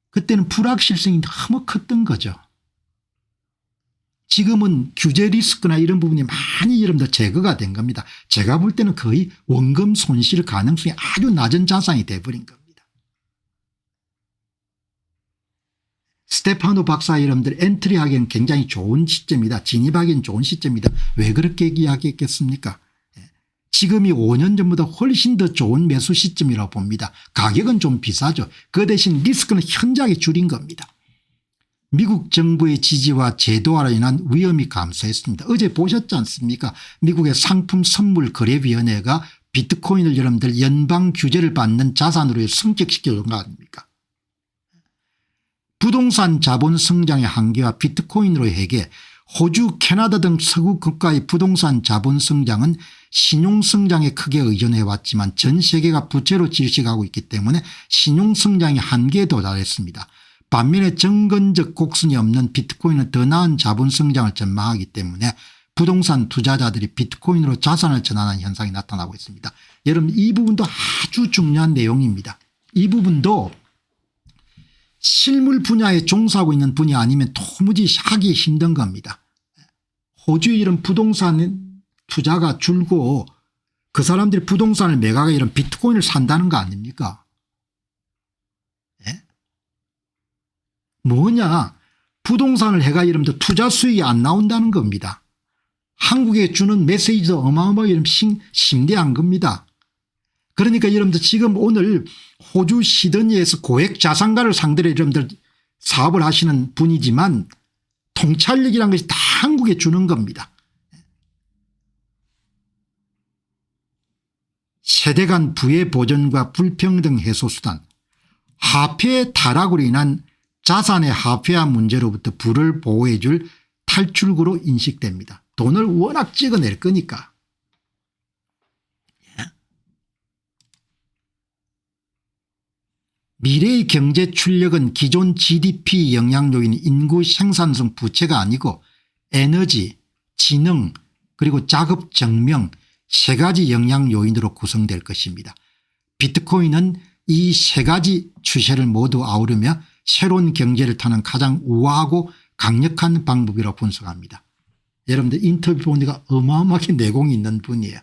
그때는 불확실성이 너무 컸던 거죠. 지금은 규제 리스크나 이런 부분이 많이 여러분들 제거가 된 겁니다. 제가 볼 때는 거의 원금 손실 가능성이 아주 낮은 자산이 돼버린 겁니다. 스테파노 박사 여러분들 엔트리하기엔 굉장히 좋은 시점이다. 진입하기엔 좋은 시점이다. 왜 그렇게 이야기했겠습니까? 지금이 5년 전보다 훨씬 더 좋은 매수 시점이라고 봅니다. 가격은 좀 비싸죠. 그 대신 리스크는 현저하게 줄인 겁니다. 미국 정부의 지지와 제도화로 인한 위험이 감소했습니다. 어제 보셨지 않습니까? 미국의 상품선물거래위원회가 비트코인을 여러분들 연방 규제를 받는 자산으로 승격시켜 준 거 아닙니까? 부동산 자본 성장의 한계와 비트코인으로 해게 호주, 캐나다 등 서구 국가의 부동산 자본 성장은 신용 성장에 크게 의존해 왔지만 전 세계가 부채로 질식하고 있기 때문에 신용 성장의 한계에 도달했습니다. 반면에 정근적 곡선이 없는 비트코인은 더 나은 자본 성장을 전망하기 때문에 부동산 투자자들이 비트코인으로 자산을 전환하는 현상이 나타나고 있습니다. 여러분 이 부분도 아주 중요한 내용입니다. 이 부분도 실물 분야에 종사하고 있는 분이 아니면 도무지 하기 힘든 겁니다. 호주의 이런 부동산 투자가 줄고 그 사람들이 부동산을 매각해 이런 비트코인을 산다는 거 아닙니까? 예? 뭐냐 부동산을 해가 이러면 투자 수익이 안 나온다는 겁니다. 한국에 주는 메시지도 어마어마하게 심대한 겁니다. 그러니까 여러분들 지금 오늘 호주 시드니에서 고액 자산가를 상대로 여러분들 사업을 하시는 분이지만 통찰력이라는 것이 다 한국에 주는 겁니다. 세대 간 부의 보전과 불평등 해소 수단, 화폐 타락으로 인한 자산의 화폐화 문제로부터 부를 보호해 줄 탈출구로 인식됩니다. 돈을 워낙 찍어낼 거니까. 미래의 경제 출력은 기존 GDP 영향 요인 인구 생산성 부채가 아니고 에너지, 지능 그리고 작업 증명 세 가지 영향 요인으로 구성될 것입니다. 비트코인은 이 세 가지 추세를 모두 아우르며 새로운 경제를 타는 가장 우아하고 강력한 방법이라고 분석합니다. 여러분들 인터뷰 보니까 어마어마하게 내공이 있는 분이에요.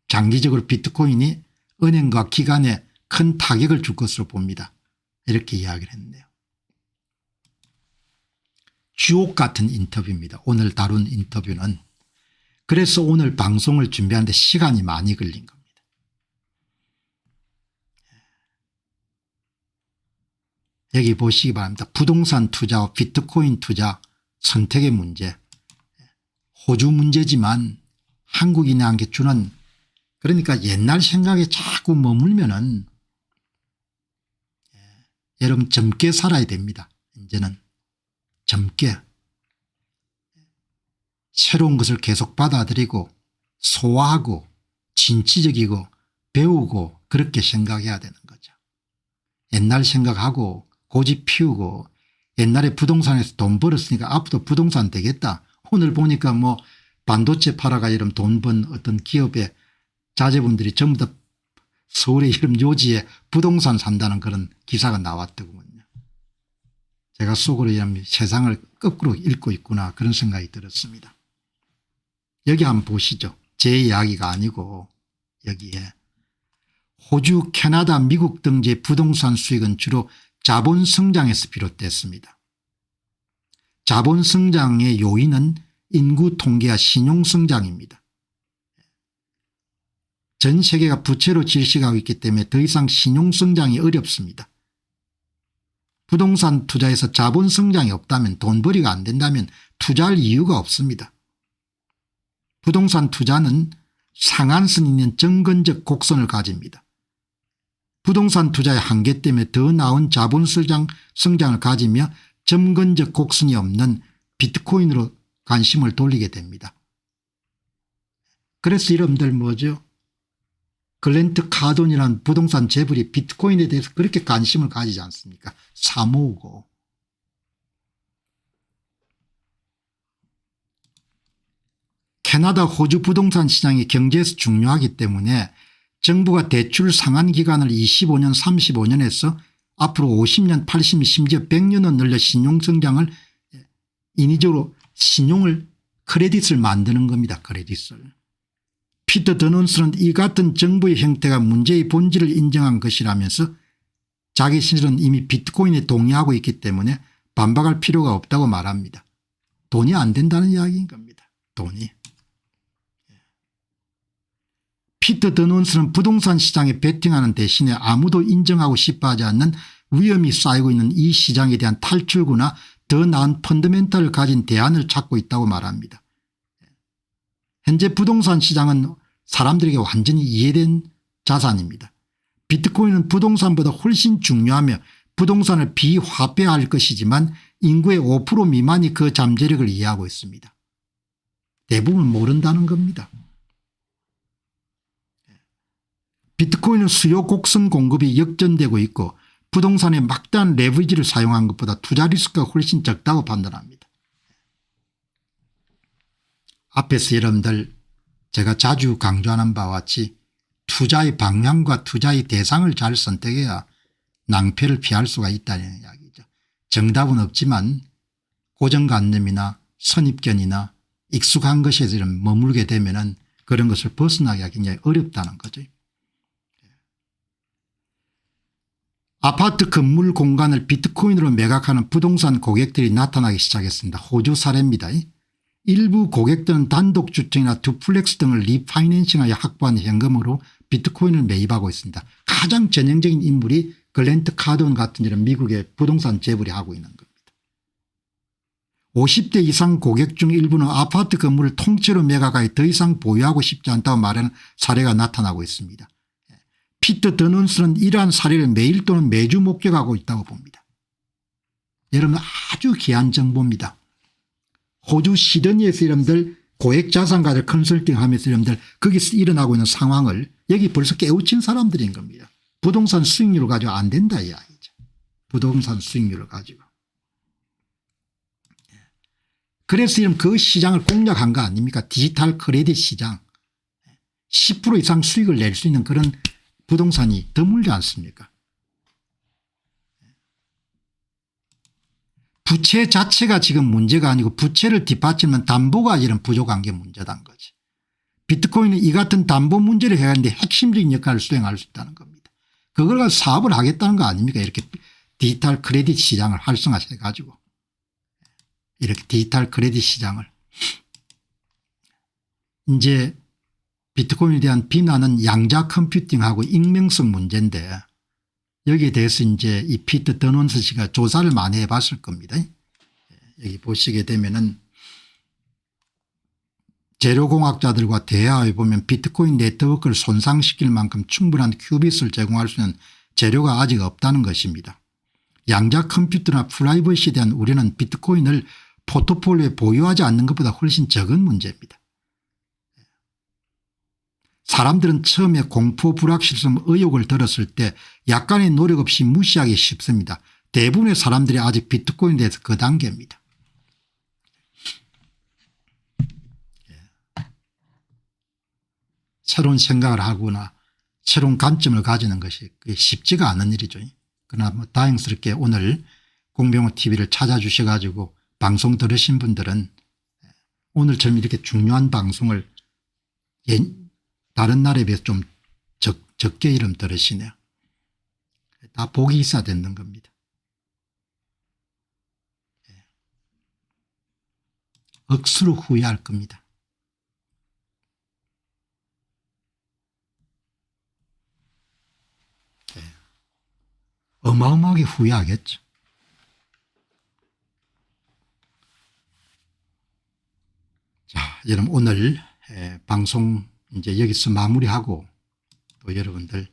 장기적으로 비트코인이 은행과 기관에 큰 타격을 줄 것으로 봅니다. 이렇게 이야기를 했네요. 주옥 같은 인터뷰입니다. 오늘 다룬 인터뷰는. 그래서 오늘 방송을 준비하는데 시간이 많이 걸린 겁니다. 여기 보시기 바랍니다. 부동산 투자와 비트코인 투자 선택의 문제. 호주 문제지만 한국인에게 주는 그러니까 옛날 생각에 자꾸 머물면은 여러분 젊게 살아야 됩니다. 이제는 젊게 새로운 것을 계속 받아들이고 소화하고 진취적이고 배우고 그렇게 생각해야 되는 거죠. 옛날 생각하고 고집 피우고 옛날에 부동산에서 돈 벌었으니까 앞으로 부동산 되겠다. 오늘 보니까 뭐 반도체 팔아가 이런 돈 번 어떤 기업의 자제분들이 전부 다 서울의 이런 요지에 부동산 산다는 그런 기사가 나왔더군요. 제가 속으로 세상을 거꾸로 읽고 있구나 그런 생각이 들었습니다. 여기 한번 보시죠. 제 이야기가 아니고 여기에 호주, 캐나다, 미국 등지의 부동산 수익은 주로 자본 성장에서 비롯됐습니다. 자본 성장의 요인은 인구 통계와 신용 성장입니다. 전 세계가 부채로 질식하고 있기 때문에 더 이상 신용 성장이 어렵습니다. 부동산 투자에서 자본 성장이 없다면, 돈벌이가 안 된다면 투자할 이유가 없습니다. 부동산 투자는 상한선 있는 정근적 곡선을 가집니다. 부동산 투자의 한계 때문에 더 나은 자본 성장을 가지며 점근적 곡선이 없는 비트코인으로 관심을 돌리게 됩니다. 그래서 여러분들 뭐죠? 글랜트 카돈이라는 부동산 재벌이 비트코인에 대해서 그렇게 관심을 가지지 않습니까? 사모으고. 캐나다, 호주 부동산 시장이 경제에서 중요하기 때문에 정부가 대출 상한 기간을 25년 35년에서 앞으로 50년 80년 심지어 100년은 늘려 신용성장을 인위적으로 크레딧을 만드는 겁니다. 크레딧을. 피터 더넌스는 이 같은 정부의 형태가 문제의 본질을 인정한 것이라면서 자기 스스로는 이미 비트코인에 동의하고 있기 때문에 반박할 필요가 없다고 말합니다. 돈이 안 된다는 이야기인 겁니다. 돈이. 피터 더넌스는 부동산 시장에 베팅하는 대신에 아무도 인정하고 싶어하지 않는 위험이 쌓이고 있는 이 시장에 대한 탈출구나 더 나은 펀더멘탈을 가진 대안을 찾고 있다고 말합니다. 현재 부동산 시장은 사람들에게 완전히 이해된 자산입니다. 비트코인은 부동산보다 훨씬 중요하며 부동산을 비화폐화할 것이지만 인구의 5% 미만이 그 잠재력을 이해하고 있습니다. 대부분 모른다는 겁니다. 비트코인은 수요 곡선 공급이 역전되고 있고 부동산에 막대한 레버리지를 사용한 것보다 투자 리스크가 훨씬 적다고 판단합니다. 앞에서 여러분들 제가 자주 강조하는 바와 같이 투자의 방향과 투자의 대상을 잘 선택해야 낭패를 피할 수가 있다는 이야기죠. 정답은 없지만 고정관념이나 선입견이나 익숙한 것에서 머물게 되면 그런 것을 벗어나기가 굉장히 어렵다는 거죠. 아파트 건물 공간을 비트코인으로 매각하는 부동산 고객들이 나타나기 시작했습니다. 호주 사례입니다. 일부 고객들은 단독주택이나 듀플렉스 등을 리파이낸싱하여 확보한 현금으로 비트코인을 매입하고 있습니다. 가장 전형적인 인물이 글랜트 카돈 같은 이런 미국의 부동산 재벌이 하고 있는 겁니다. 50대 이상 고객 중 일부는 아파트 건물을 통째로 매각하여 더 이상 보유하고 싶지 않다고 말하는 사례가 나타나고 있습니다. 피터 더넌스는 이러한 사례를 매일 또는 매주 목격하고 있다고 봅니다. 여러분 아주 귀한 정보입니다. 호주 시드니에서 여러분들 고액자산가들 컨설팅하면서 여러분들 거기서 일어나고 있는 상황을 여기 벌써 깨우친 사람들인 겁니다. 부동산 수익률을 가지고 안 된다 이야기죠. 부동산 수익률을 가지고. 그래서 이런 그 시장을 공략한 거 아닙니까? 디지털 크레딧 시장. 10% 이상 수익을 낼 수 있는 그런 부동산이 드물지 않습니까? 부채 자체가 지금 문제가 아니고 부채를 뒷받침하는 담보가 이런 부족한 게 문제다는 거지. 비트코인은 이 같은 담보 문제를 해야 하는데 핵심적인 역할을 수행할 수 있다는 겁니다. 그걸 가지고 사업을 하겠다는 거 아닙니까? 이렇게 디지털 크레딧 시장을 활성화해 가지고 이렇게 디지털 크레딧 시장을. 이제 비트코인에 대한 비난은 양자 컴퓨팅하고 익명성 문제인데 여기에 대해서 이제 이 피터 더넌스 씨가 조사를 많이 해봤을 겁니다. 여기 보시게 되면은 재료공학자들과 대화해 보면 비트코인 네트워크를 손상시킬 만큼 충분한 큐빗을 제공할 수 있는 재료가 아직 없다는 것입니다. 양자 컴퓨터나 프라이버시에 대한 우려는 비트코인을 포트폴리오에 보유하지 않는 것보다 훨씬 적은 문제입니다. 사람들은 처음에 공포 불확실성 의혹을 들었을 때 약간의 노력 없이 무시하기 쉽습니다. 대부분의 사람들이 아직 비트코인에 대해서 그 단계입니다. 새로운 생각을 하거나 새로운 관점을 가지는 것이 쉽지가 않은 일이죠. 그러나 뭐 다행스럽게 오늘 공병호 TV를 찾아주셔 가지고 방송 들으신 분들은 오늘처럼 이렇게 중요한 방송을 다른 날에 비해서 좀 적게 이름 들으시네요. 다 복이 있어야 되는 겁니다. 억수로 후회할 겁니다. 어마어마하게 후회하겠죠. 자, 여러분 오늘 방송 이제 여기서 마무리하고 또 여러분들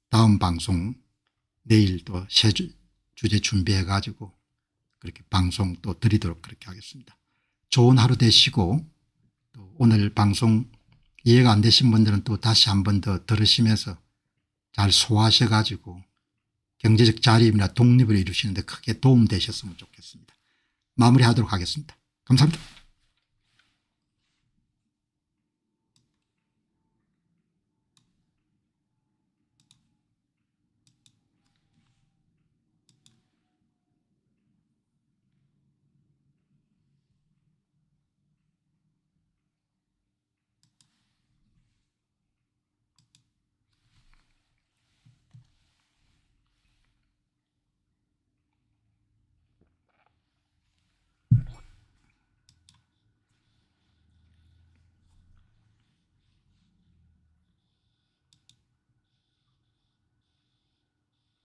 다음 방송 내일 또 새 주제 준비해 가지고 그렇게 방송 또 드리도록 그렇게 하겠습니다. 좋은 하루 되시고 또 오늘 방송 이해가 안 되신 분들은 또 다시 한 번 더 들으시면서 잘 소화하셔 가지고 경제적 자립이나 독립을 이루시는 데 크게 도움 되셨으면 좋겠습니다. 마무리하도록 하겠습니다. 감사합니다.